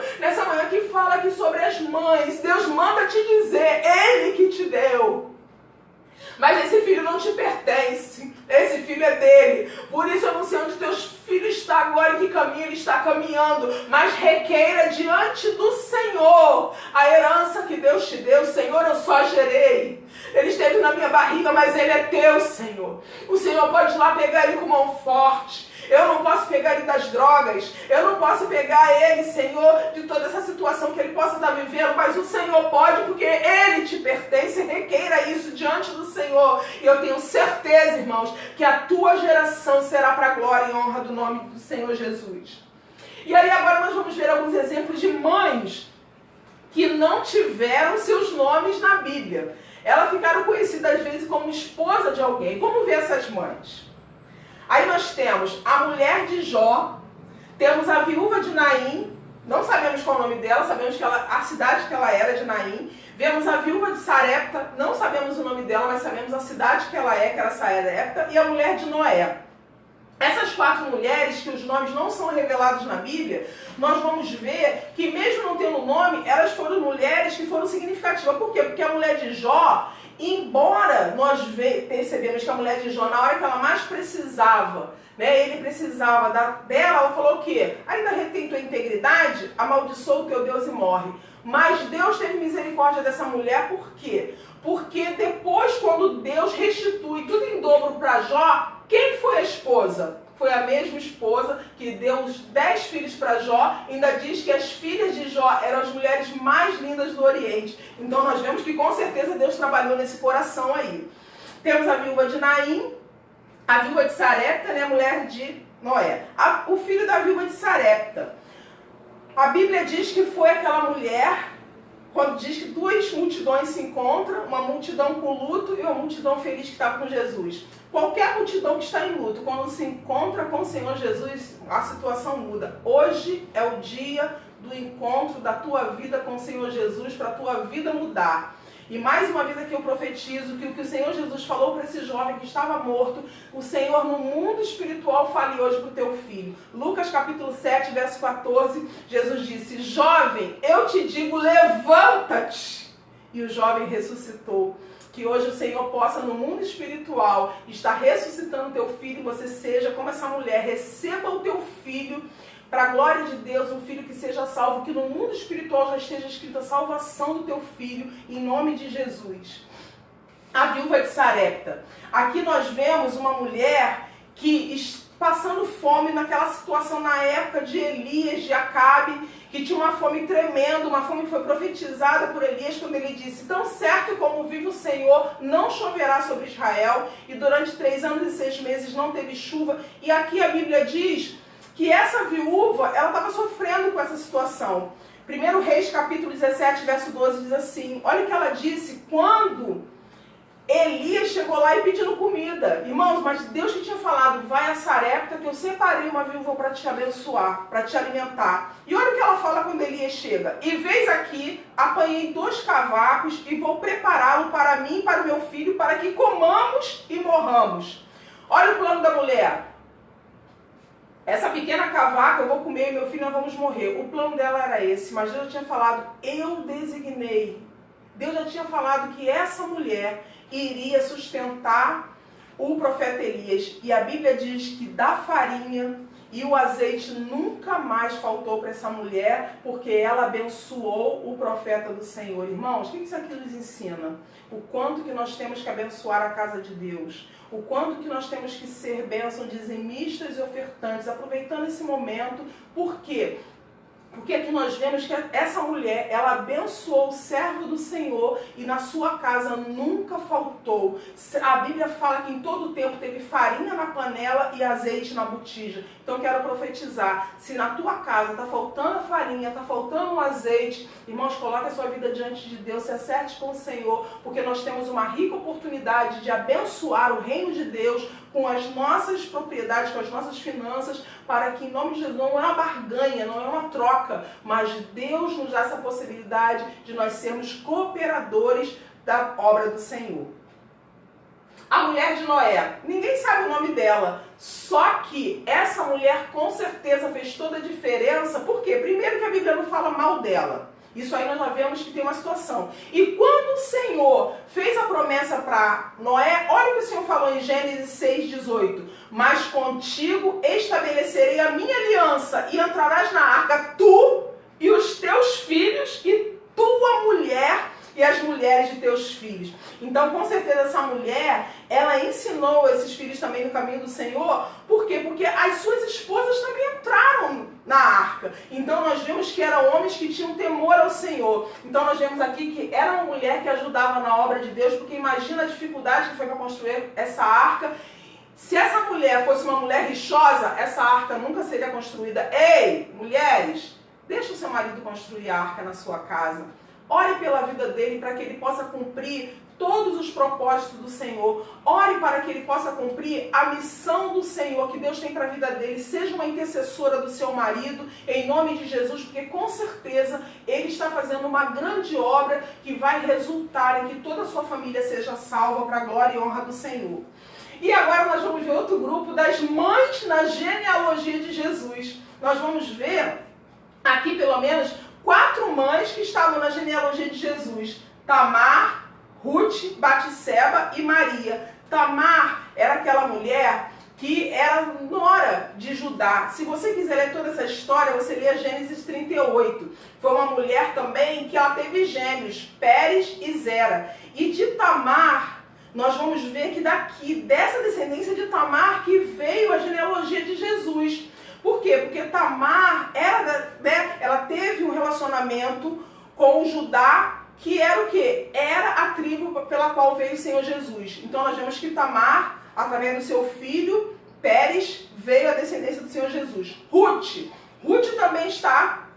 que fala aqui sobre as mães. Deus manda te dizer, Ele que te deu. Mas esse filho não te pertence, esse filho é dele. Por isso eu não sei onde teus filhos estão agora e que caminho ele está caminhando. Mas requeira diante do Senhor a herança que Deus te deu. Senhor, eu só gerei. Ele esteve na minha barriga, mas ele é teu, Senhor. O Senhor pode ir lá pegar ele com mão forte. Eu não posso pegar ele das drogas. Eu não posso pegar ele, Senhor, de toda essa situação que ele possa estar vivendo. Mas o Senhor pode, porque ele te pertence. Requeira isso diante do Senhor. E eu tenho certeza, irmãos, que a tua geração será para a glória e honra do nome do Senhor Jesus. E aí agora nós vamos ver alguns exemplos de mães que não tiveram seus nomes na Bíblia. Elas ficaram conhecidas às vezes como esposa de alguém. Vamos ver essas mães. Aí nós temos a mulher de Jó, temos a viúva de Naim, não sabemos qual é o nome dela, sabemos que a cidade que ela era de Naim. Vemos a viúva de Sarepta, não sabemos o nome dela, mas sabemos a cidade que ela é, que era Sarepta, e a mulher de Noé. Essas 4 mulheres, que os nomes não são revelados na Bíblia, nós vamos ver que mesmo não tendo nome, elas foram mulheres que foram significativas. Por quê? Porque a mulher de Jó, embora nós percebemos que a mulher de Jó, na hora que ela mais precisava, ele precisava dela, ela falou o quê? Ainda retém tua integridade, amaldiçoa o teu Deus e morre. Mas Deus teve misericórdia dessa mulher, por quê? Porque depois, quando Deus restitui tudo em dobro para Jó, quem foi a esposa? Foi a mesma esposa que deu os 10 filhos para Jó. Ainda diz que as filhas de Jó eram as mulheres mais lindas do Oriente. Então nós vemos que com certeza Deus trabalhou nesse coração aí. Temos a viúva de Naim, a viúva de Sarepta, a mulher de Noé. O filho da viúva de Sarepta. A Bíblia diz que foi aquela mulher, quando diz que 2 multidões se encontram, uma multidão com luto e uma multidão feliz que estava com Jesus. Qualquer multidão que está em luto, quando se encontra com o Senhor Jesus, a situação muda. Hoje é o dia do encontro da tua vida com o Senhor Jesus, para a tua vida mudar. E mais uma vez aqui eu profetizo que o que o Senhor Jesus falou para esse jovem que estava morto, o Senhor no mundo espiritual fale hoje para o teu filho. Lucas capítulo 7, verso 14, Jesus disse, jovem, eu te digo, levanta-te. E o jovem ressuscitou. Que hoje o Senhor possa no mundo espiritual estar ressuscitando o teu filho e você seja como essa mulher, receba o teu filho para a glória de Deus, um filho que seja salvo, que no mundo espiritual já esteja escrita a salvação do teu filho, em nome de Jesus. a viúva de Sarepta. Aqui nós vemos uma mulher que passando fome naquela situação na época de Elias, de Acabe, que tinha uma fome tremenda, uma fome que foi profetizada por Elias quando ele disse: tão certo como vive o Senhor, não choverá sobre Israel, e durante 3 anos e 6 meses não teve chuva. E aqui a Bíblia diz que essa viúva, ela estava sofrendo com essa situação. 1 Reis capítulo 17, verso 12 diz assim, olha o que ela disse quando Elias chegou lá e pedindo comida. Irmãos, mas Deus que tinha falado, vai a Sarepta que eu separei uma viúva para te abençoar, para te alimentar. E olha o que ela fala quando Elias chega. E veis aqui, apanhei 2 cavacos e vou prepará-lo para mim e para o meu filho, para que comamos e morramos. Olha o plano da mulher. Essa pequena cavaca eu vou comer e meu filho nós vamos morrer. O plano dela era esse, mas Deus tinha falado, eu designei. Deus já tinha falado que essa mulher iria sustentar o profeta Elias. E a Bíblia diz que da farinha e o azeite nunca mais faltou para essa mulher, porque ela abençoou o profeta do Senhor. Irmãos, o que isso aqui nos ensina? O quanto que nós temos que abençoar a casa de Deus. O quanto que nós temos que ser bênção, dizimistas e ofertantes, aproveitando esse momento. Por quê? Porque aqui nós vemos que essa mulher, ela abençoou o servo do Senhor e na sua casa nunca faltou. A Bíblia fala que em todo tempo teve farinha na panela e azeite na botija. Então eu quero profetizar, se na tua casa está faltando a farinha, está faltando o azeite, irmãos, coloque a sua vida diante de Deus, se acerte com o Senhor, porque nós temos uma rica oportunidade de abençoar o reino de Deus com as nossas propriedades, com as nossas finanças, para que em nome de Jesus não é uma barganha, não é uma troca, mas Deus nos dá essa possibilidade de nós sermos cooperadores da obra do Senhor. A mulher de Noé, ninguém sabe o nome dela, só que essa mulher com certeza fez toda a diferença. Por quê? Primeiro que a Bíblia não fala mal dela. Isso aí nós já vemos que tem uma situação. E quando o Senhor fez a promessa para Noé, olha o que o Senhor falou em Gênesis 6,18. Mas contigo estabelecerei a minha aliança e entrarás na arca, tu e os teus filhos e tua mulher e as mulheres de teus filhos. Então, com certeza, essa mulher, ela ensinou esses filhos também no caminho do Senhor. Por quê? Porque as suas esposas também entraram na arca. Então, nós vemos que eram homens que tinham temor ao Senhor. Então, nós vemos aqui que era uma mulher que ajudava na obra de Deus, porque imagina a dificuldade que foi para construir essa arca. Se essa mulher fosse uma mulher rixosa, essa arca nunca seria construída. Ei, mulheres, deixa o seu marido construir a arca na sua casa. Ore pela vida dele para que ele possa cumprir todos os propósitos do Senhor. Ore para que ele possa cumprir a missão do Senhor que Deus tem para a vida dele. Seja uma intercessora do seu marido, em nome de Jesus, porque com certeza ele está fazendo uma grande obra que vai resultar em que toda a sua família seja salva para a glória e honra do Senhor. E agora nós vamos ver outro grupo das mães na genealogia de Jesus. Nós vamos ver aqui pelo menos 4 mães que estavam na genealogia de Jesus. Tamar, Ruth, Batseba e Maria. Tamar era aquela mulher que era nora de Judá. Se você quiser ler toda essa história, você lê Gênesis 38. Foi uma mulher também que ela teve gêmeos, Pérez e Zera. E de Tamar, nós vamos ver que dessa descendência de Tamar, que veio a genealogia de Jesus. Por quê? Porque Tamar ela teve um relacionamento com o Judá, que era o quê? Era a tribo pela qual veio o Senhor Jesus. Então nós vemos que Tamar, através do seu filho, Pérez, veio a descendência do Senhor Jesus. Ruth também está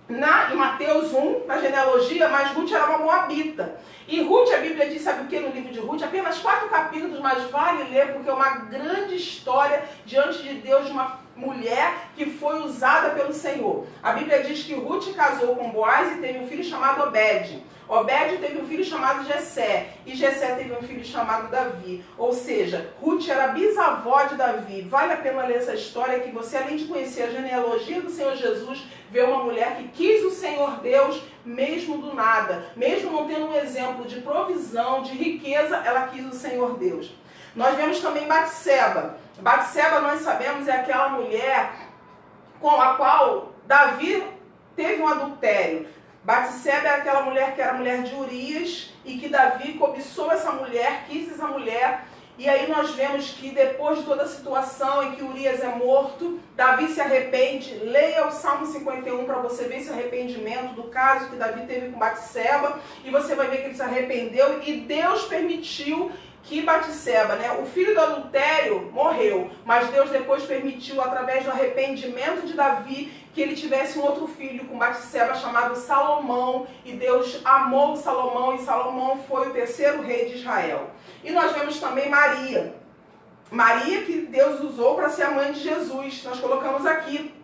em Mateus 1, na genealogia, mas Ruth era uma moabita. E Ruth, a Bíblia diz, sabe o que no livro de Ruth? Apenas 4 capítulos, mas vale ler, porque é uma grande história diante de Deus, de uma mulher que foi usada pelo Senhor. A Bíblia diz que Ruth casou com Boaz e teve um filho chamado Obed. Obed teve um filho chamado Jessé, e Jessé teve um filho chamado Davi. Ou seja, Ruth era bisavó de Davi. Vale a pena ler essa história, que você, além de conhecer a genealogia do Senhor Jesus, vê uma mulher que quis o Senhor Deus mesmo do nada. Mesmo não tendo um exemplo de provisão, de riqueza, ela quis o Senhor Deus. Nós vemos também Batseba. Batseba, nós sabemos, é aquela mulher com a qual Davi teve um adultério. Batseba era aquela mulher que era mulher de Urias e que Davi cobiçou essa mulher, quis essa mulher. E aí nós vemos que depois de toda a situação em que Urias é morto, Davi se arrepende. Leia o Salmo 51 para você ver esse arrependimento do caso que Davi teve com Batseba. E você vai ver que ele se arrependeu e Deus permitiu que Batseba, o filho do adultério, morreu. Mas Deus depois permitiu, através do arrependimento de Davi, que ele tivesse um outro filho com Batseba chamado Salomão. E Deus amou Salomão e Salomão foi o terceiro rei de Israel. E nós vemos também Maria. Maria que Deus usou para ser a mãe de Jesus. Nós colocamos aqui.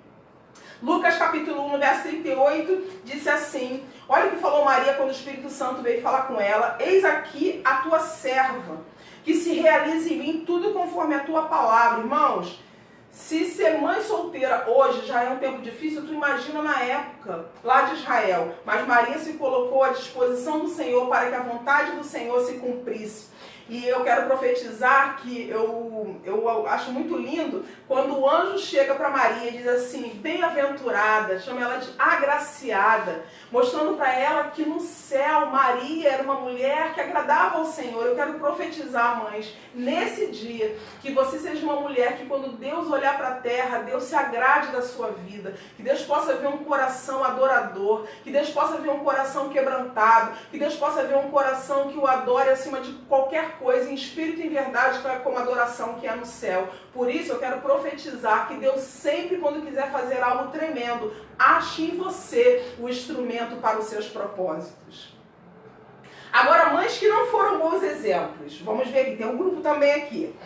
Lucas capítulo 1, verso 38, disse assim, olha o que falou Maria quando o Espírito Santo veio falar com ela. Eis aqui a tua serva, que se realize em mim tudo conforme a tua palavra. Irmãos, se ser mãe solteira hoje já é um tempo difícil, tu imagina na época lá de Israel. Mas Maria se colocou à disposição do Senhor para que a vontade do Senhor se cumprisse. E eu quero profetizar que eu acho muito lindo quando o anjo chega para Maria e diz assim, bem-aventurada, chama ela de agraciada, mostrando para ela que no céu Maria era uma mulher que agradava ao Senhor. Eu quero profetizar, mães, nesse dia, que você seja uma mulher que quando Deus olhar para a terra, Deus se agrade da sua vida, que Deus possa ver um coração adorador, que Deus possa ver um coração quebrantado, que Deus possa ver um coração que o adore acima de qualquer coisa, em espírito e em verdade, como a adoração que é no céu. Por isso eu quero profetizar que Deus sempre, quando quiser fazer algo tremendo, ache em você o instrumento para os seus propósitos. Agora, mães que não foram bons exemplos. Vamos ver aqui, tem um grupo também aqui.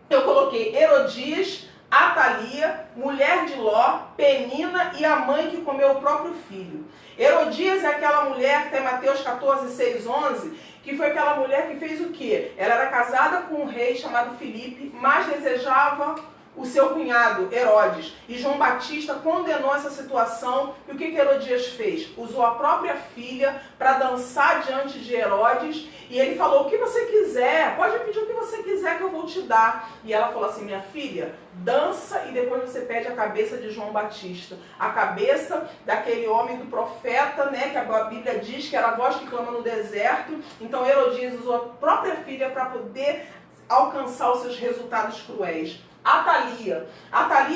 Eu coloquei Herodias, Atalia, mulher de Ló, Penina e a mãe que comeu o próprio filho. Herodias é aquela mulher que tem Mateus 14, 6, 11, que foi aquela mulher que fez o quê? Ela era casada com um rei chamado Filipe, mas desejava o seu cunhado, Herodes. E João Batista condenou essa situação. E o que Herodias fez? Usou a própria filha para dançar diante de Herodes. E ele falou, o que você quiser, pode pedir o que você quiser que eu vou te dar. E ela falou assim, minha filha, dança e depois você pede a cabeça de João Batista. A cabeça daquele homem do profeta, que a Bíblia diz que era a voz que clama no deserto. Então Herodias usou a própria filha para poder alcançar os seus resultados cruéis. Atalia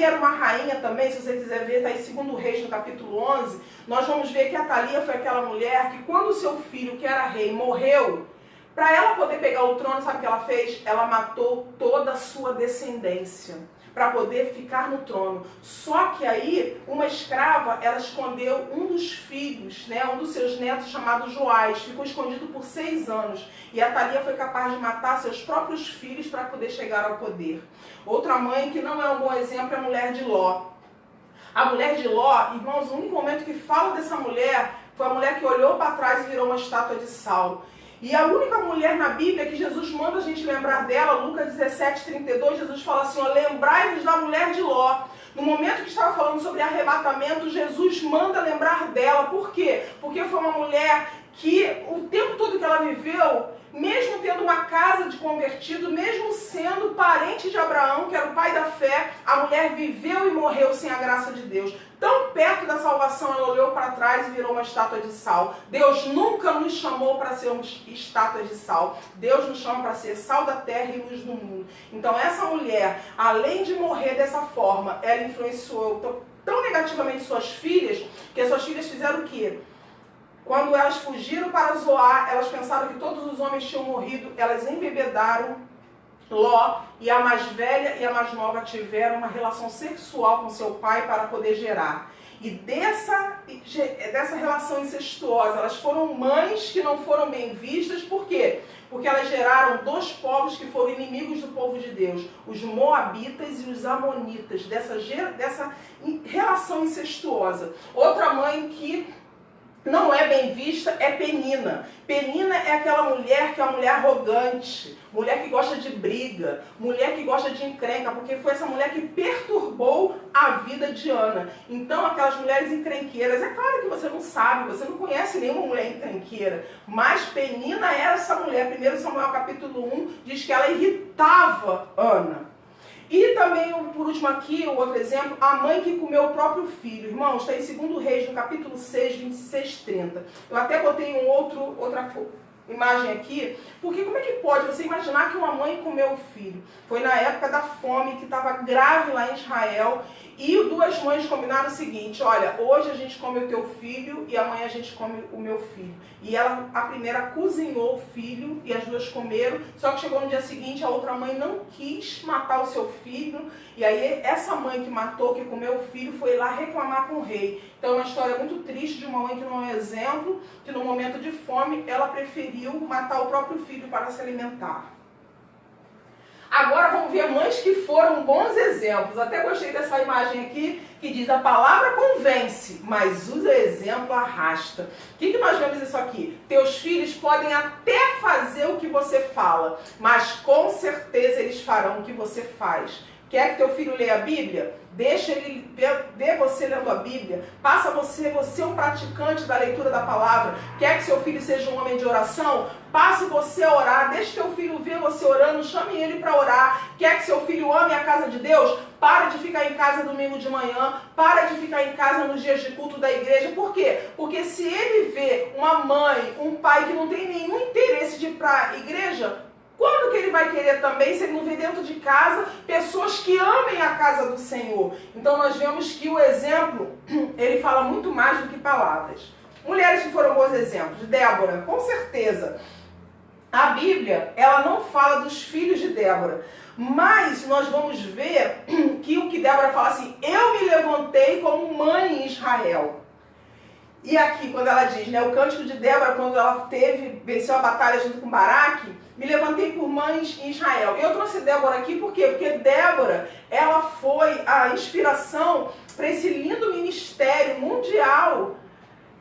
era uma rainha também, se você quiser ver, está em 2 Reis, no capítulo 11, nós vamos ver que Atalia foi aquela mulher que quando o seu filho, que era rei, morreu, para ela poder pegar o trono, sabe o que ela fez? Ela matou toda a sua descendência para poder ficar no trono. Só que aí, uma escrava, ela escondeu um dos filhos, um dos seus netos, chamado Joás, ficou escondido por 6 anos. E Atalia foi capaz de matar seus próprios filhos para poder chegar ao poder. Outra mãe que não é um bom exemplo é a mulher de Ló. A mulher de Ló, irmãos, o único momento que fala dessa mulher foi a mulher que olhou para trás e virou uma estátua de sal. E a única mulher na Bíblia que Jesus manda a gente lembrar dela, Lucas 17, 32, Jesus fala assim, lembrai-vos da mulher de Ló. No momento que estava falando sobre arrebatamento, Jesus manda lembrar dela. Por quê? Porque foi uma mulher que o tempo todo que ela viveu, mesmo tendo uma casa de convertido, mesmo sendo parente de Abraão, que era o pai da fé, a mulher viveu e morreu sem a graça de Deus. Tão perto da salvação, ela olhou para trás e virou uma estátua de sal. Deus nunca nos chamou para sermos estátuas de sal. Deus nos chama para ser sal da terra e luz do mundo. Então essa mulher, além de morrer dessa forma, ela influenciou tão negativamente suas filhas, que as suas filhas fizeram o quê? Quando elas fugiram para Zoar, elas pensaram que todos os homens tinham morrido, elas embebedaram Ló, e a mais velha e a mais nova tiveram uma relação sexual com seu pai para poder gerar. E dessa relação incestuosa, elas foram mães que não foram bem vistas. Por quê? Porque elas geraram 2 povos que foram inimigos do povo de Deus, os moabitas e os amonitas, dessa relação incestuosa. Outra mãe que não é bem vista é Penina. Penina é aquela mulher que é uma mulher arrogante, mulher que gosta de briga, mulher que gosta de encrenca, porque foi essa mulher que perturbou a vida de Ana. Então, aquelas mulheres encrenqueiras, é claro que você não sabe, você não conhece nenhuma mulher encrenqueira, mas Penina era essa mulher. 1 Samuel capítulo 1 diz que ela irritava Ana. E também, por último aqui, o outro exemplo, a mãe que comeu o próprio filho. Irmãos, está em 2 Reis, no capítulo 6, 26, 30. Eu até botei outra imagem aqui, porque como é que pode você imaginar que uma mãe comeu o filho? Foi na época da fome, que estava grave lá em Israel, e duas mães combinaram o seguinte: olha, hoje a gente come o teu filho e amanhã a gente come o meu filho. E ela, a primeira, cozinhou o filho e as duas comeram, só que chegou no dia seguinte, a outra mãe não quis matar o seu filho, e aí essa mãe que matou, que comeu o filho, foi lá reclamar com o rei. Então é uma história muito triste de uma mãe que não é exemplo, que no momento de fome ela preferiu matar o próprio filho para se alimentar. Agora vamos ver mães que foram bons exemplos. Até gostei dessa imagem aqui, que diz: a palavra convence, mas o exemplo arrasta. O que nós vemos isso aqui? Teus filhos podem até fazer o que você fala, mas com certeza eles farão o que você faz. Quer que teu filho leia a Bíblia? Deixa ele ver você lendo a Bíblia. Passa você um praticante da leitura da palavra. Quer que seu filho seja um homem de oração? Passe você a orar. Deixe teu filho ver você orando. Chame ele para orar. Quer que seu filho ame a casa de Deus? Para de ficar em casa domingo de manhã. Para de ficar em casa nos dias de culto da igreja. Por quê? Porque se ele vê uma mãe, um pai que não tem nenhum interesse de ir para a igreja, quando que ele vai querer também, se ele não vê dentro de casa pessoas que amem a casa do Senhor? Então nós vemos que o exemplo, ele fala muito mais do que palavras. Mulheres que foram bons exemplos. Débora, com certeza. A Bíblia, ela não fala dos filhos de Débora, mas nós vamos ver que o que Débora fala assim: eu me levantei como mãe em Israel. E aqui, quando ela diz, né, o cântico de Débora, quando ela venceu a batalha junto com Baraque, me levantei por mães em Israel. Eu trouxe Débora aqui por quê? Porque Débora, ela foi a inspiração para esse lindo ministério mundial,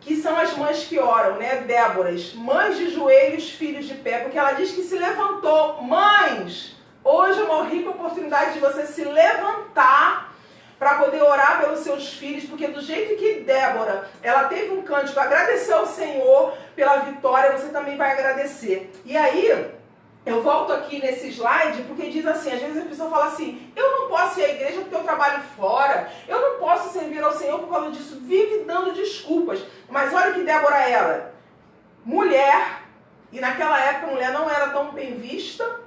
que são as mães que oram, né? Déboras, mães de joelhos, filhos de pé, porque ela diz que se levantou. Mães, hoje é uma rica oportunidade de você se levantar para poder orar pelos seus filhos, porque do jeito que Débora, ela teve um cântico, agradeceu ao Senhor pela vitória, você também vai agradecer. E aí, eu volto aqui nesse slide, porque diz assim, às vezes a pessoa fala assim: eu não posso ir à igreja porque eu trabalho fora, eu não posso servir ao Senhor por causa disso, vive dando desculpas. Mas olha o que Débora era: mulher, e naquela época a mulher não era tão bem vista,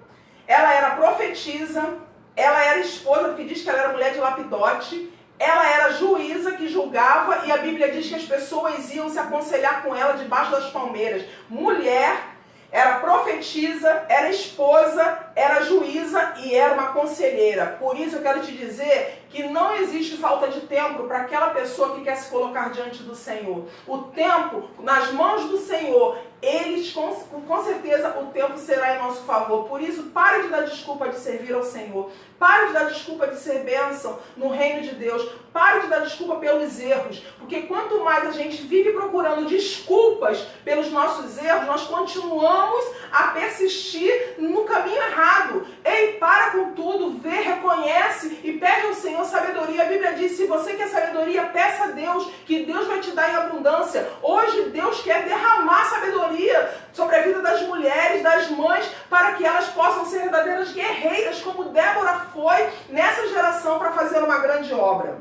ela era profetisa, ela era esposa, porque diz que ela era mulher de Lapidote, ela era juíza que julgava, e a Bíblia diz que as pessoas iam se aconselhar com ela debaixo das palmeiras. Mulher, era profetisa, era esposa, era juíza e era uma conselheira. Por isso eu quero te dizer que não existe falta de tempo para aquela pessoa que quer se colocar diante do Senhor. O tempo, nas mãos do Senhor, eles com certeza o tempo será em nosso favor. Por isso, pare de dar desculpa de servir ao Senhor. Pare de dar desculpa de ser bênção no reino de Deus. Pare de dar desculpa pelos erros. Porque quanto mais a gente vive procurando desculpas pelos nossos erros, nós continuamos a persistir no caminho errado. Ei, para com tudo, vê, reconhece e pede ao Senhor sabedoria. A Bíblia diz: se você quer sabedoria, peça a Deus, que Deus vai te dar em abundância. Hoje Deus quer derramar sabedoria sobre a vida das mulheres, das mães, para que elas possam ser verdadeiras guerreiras, como Débora foi nessa geração, para fazer uma grande obra.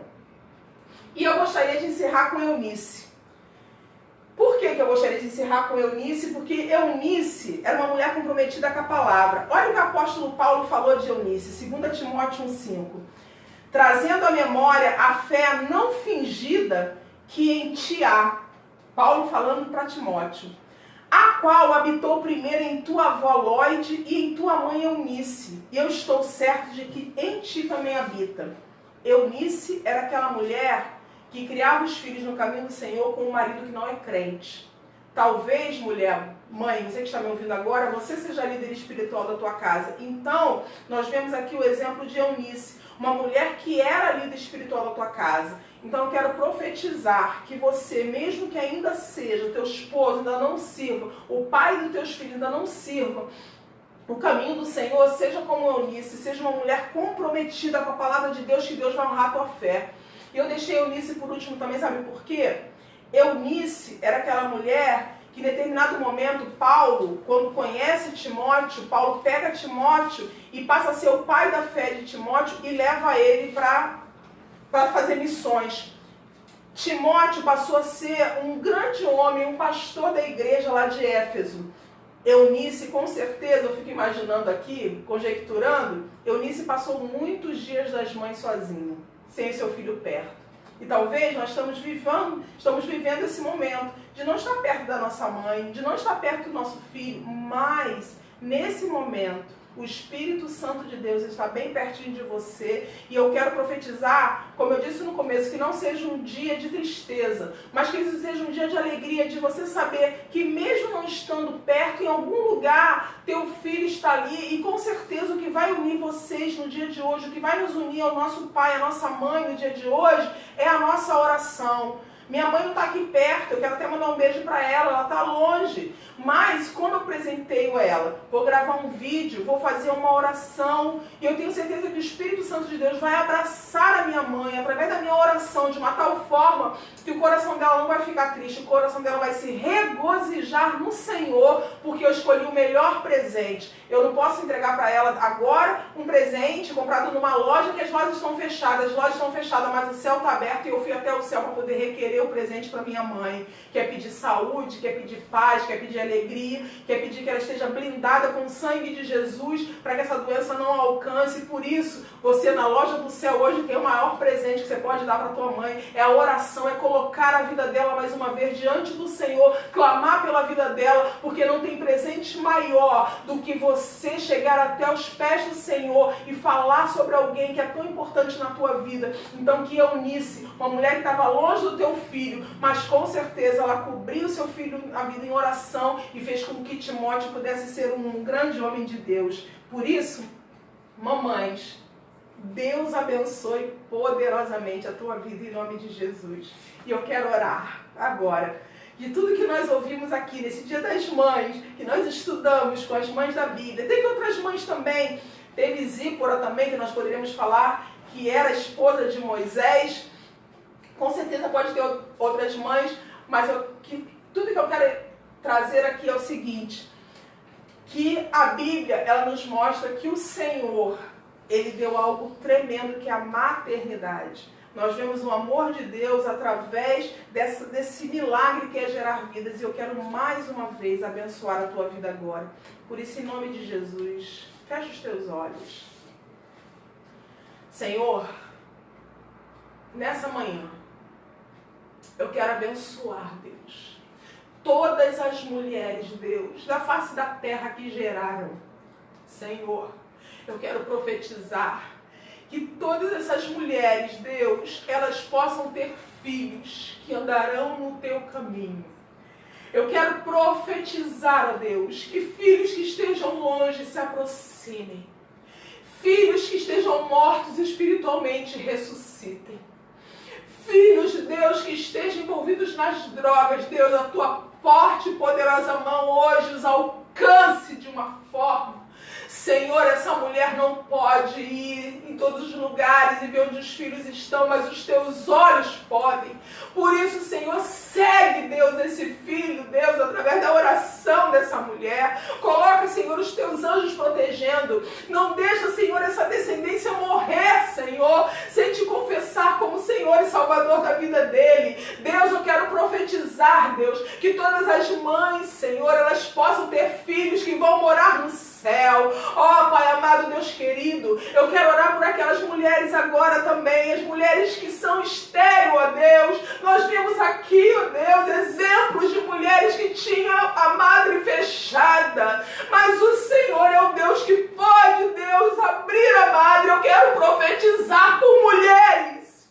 E eu gostaria de encerrar com Eunice. Por que eu gostaria de encerrar com Eunice? Porque Eunice era uma mulher comprometida com a palavra. Olha o que o apóstolo Paulo falou de Eunice, 2 Timóteo 1,5. Trazendo à memória a fé não fingida que em ti há. Paulo falando para Timóteo. A qual habitou primeiro em tua avó Lóide e em tua mãe Eunice. E eu estou certo de que em ti também habita. Eunice era aquela mulher que criava os filhos no caminho do Senhor com um marido que não é crente. Talvez, mulher, mãe, você que está me ouvindo agora, você seja líder espiritual da tua casa. Então, nós vemos aqui o exemplo de Eunice, uma mulher que era líder espiritual da tua casa. Então, eu quero profetizar que você, mesmo que ainda seja, teu esposo ainda não sirva, o pai dos teus filhos ainda não sirva, o caminho do Senhor, seja como Eunice, seja uma mulher comprometida com a palavra de Deus, que Deus vai honrar a tua fé. E eu deixei Eunice por último também, sabe por quê? Eunice era aquela mulher que em determinado momento Paulo, quando conhece Timóteo, Paulo pega Timóteo e passa a ser o pai da fé de Timóteo e leva ele para fazer missões. Timóteo passou a ser um grande homem, um pastor da igreja lá de Éfeso. Eunice, com certeza, eu fico imaginando aqui, conjecturando, Eunice passou muitos dias das mães sozinha, sem o seu filho perto. E talvez nós estamos vivendo esse momento de não estar perto da nossa mãe, de não estar perto do nosso filho, mas nesse momento o Espírito Santo de Deus está bem pertinho de você e eu quero profetizar, como eu disse no começo, que não seja um dia de tristeza, mas que isso seja um dia de alegria, de você saber que mesmo não estando perto, em algum lugar, teu filho está ali e com certeza o que vai unir vocês no dia de hoje, o que vai nos unir ao nosso pai, à nossa mãe no dia de hoje, é a nossa oração. Minha mãe não está aqui perto, eu quero até mandar um beijo para ela está longe. Mas quando eu presenteio ela, vou gravar um vídeo, vou fazer uma oração e eu tenho certeza que o Espírito Santo de Deus vai abraçar a minha mãe através da minha oração de uma tal forma que o coração dela não vai ficar triste, o coração dela vai se regozijar no Senhor, porque eu escolhi o melhor presente. Eu não posso entregar para ela agora um presente comprado numa loja que as lojas estão fechadas, mas o céu está aberto e eu fui até o céu para poder requerer o presente para minha mãe. Quer pedir saúde, quer pedir paz, quer pedir alegria, quer pedir que ela esteja blindada com o sangue de Jesus para que essa doença não alcance. Por isso, você na loja do céu hoje tem o maior presente que você pode dar para tua mãe, é a oração, é colocar a vida dela mais uma vez diante do Senhor, clamar pela vida dela, porque não tem presente maior do que você chegar até os pés do Senhor e falar sobre alguém que é tão importante na tua vida. Então que Eunice, uma mulher que estava longe do teu filho, mas com certeza ela cobriu o seu filho a vida em oração e fez com que Timóteo pudesse ser um grande homem de Deus. Por isso, mamães, Deus abençoe poderosamente a tua vida em nome de Jesus. E eu quero orar agora de tudo que nós ouvimos aqui nesse Dia das Mães, que nós estudamos com as mães da Bíblia. Teve outras mães também, teve Zípora também, que nós poderíamos falar, que era a esposa de Moisés. Com certeza pode ter outras mães, mas tudo que eu quero trazer aqui é o seguinte, que a Bíblia, ela nos mostra que o Senhor, Ele deu algo tremendo, que é a maternidade. Nós vemos o amor de Deus através desse milagre que é gerar vidas, e eu quero mais uma vez abençoar a tua vida agora. Por isso, em nome de Jesus, fecha os teus olhos. Senhor, nessa manhã, eu quero abençoar, Deus, todas as mulheres, Deus, da face da terra que geraram. Senhor, eu quero profetizar que todas essas mulheres, Deus, elas possam ter filhos que andarão no teu caminho. Eu quero profetizar, ó Deus, que filhos que estejam longe se aproximem. Filhos que estejam mortos espiritualmente ressuscitem. Filhos, Deus, que estejam envolvidos nas drogas, Deus, a tua forte e poderosa mão hoje os alcance de uma forma. Senhor, essa mulher não pode ir em todos os lugares e ver onde os filhos estão, mas os teus olhos podem. Por isso, Senhor, segue, Deus, esse filho, Deus, através da oração dessa mulher. Coloca, Senhor, os teus anjos protegendo. Não deixa, Senhor, essa descendência morrer, Senhor, sem te confessar como Senhor e Salvador da vida dele. Deus, eu quero profetizar, Deus, que todas as mães, Senhor, elas possam ter filhos que vão morar no céu. Ó, Pai amado, Deus querido, eu quero orar por aquelas mulheres agora também, as mulheres que são estéril, ó Deus. Nós vimos aqui, ó Deus, exemplos de mulheres que tinham a madre fechada, mas o Senhor é o Deus que pode, Deus, abrir a madre. Eu quero profetizar por mulheres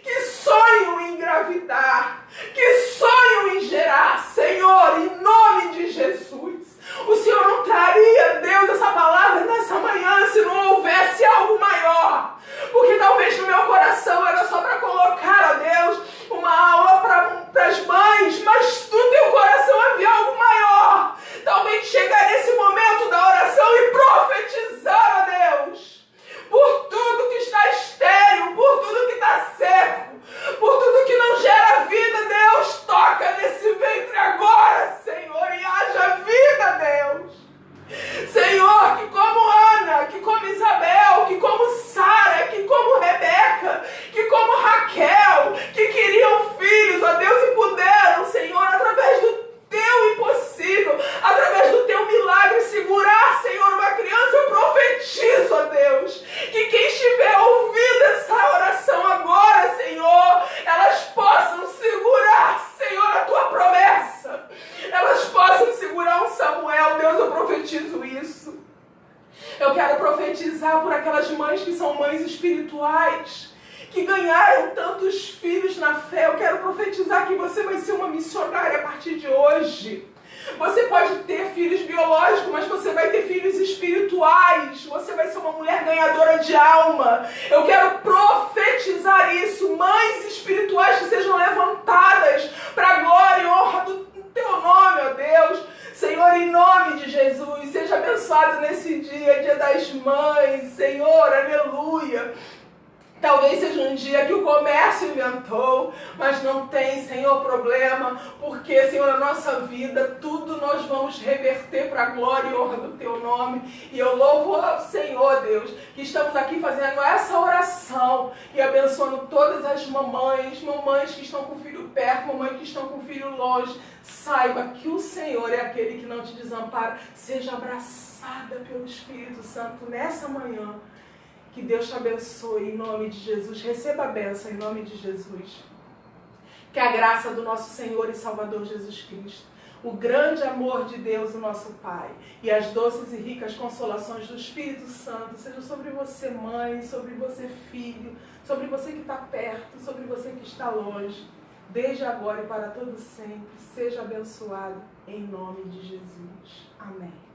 que sonham em engravidar, que sonham em gerar, Senhor, em nome de Jesus. O Senhor não traria, Deus, essa palavra nessa manhã se não houvesse algo maior. Porque talvez no meu coração era só para colocar, ó Deus, uma aula para as mães, mas no teu coração havia algo maior. Talvez chegar nesse momento da oração e profetizar, ó Deus, por são mães espirituais, que ganharam tantos filhos na fé. Eu quero profetizar que você vai ser uma missionária a partir de hoje. Você pode ter filhos biológicos, mas você vai ter filhos espirituais. Você vai ser uma mulher ganhadora de alma. Eu quero profetizar isso. Mães espirituais que sejam levantadas para a glória e honra do teu nome, ó Deus. Senhor, em nome de Jesus, seja abençoado nesse dia, dia das mães. Senhor, aleluia. Talvez seja um dia que o comércio inventou, mas não tem, Senhor, problema, porque, Senhor, na nossa vida, tudo nós vamos reverter para a glória e honra do Teu nome. E eu louvo ao Senhor, Deus, que estamos aqui fazendo essa oração e abençoando todas as mamães que estão com o filho perto, mamães que estão com o filho longe. Saiba que o Senhor é aquele que não te desampara. Seja abraçada pelo Espírito Santo nessa manhã. Que Deus te abençoe em nome de Jesus. Receba a bênção em nome de Jesus. Que a graça do nosso Senhor e Salvador Jesus Cristo, o grande amor de Deus, o nosso Pai, e as doces e ricas consolações do Espírito Santo sejam sobre você, mãe, sobre você, filho, sobre você que está perto, sobre você que está longe, desde agora e para todo sempre. Seja abençoado em nome de Jesus. Amém.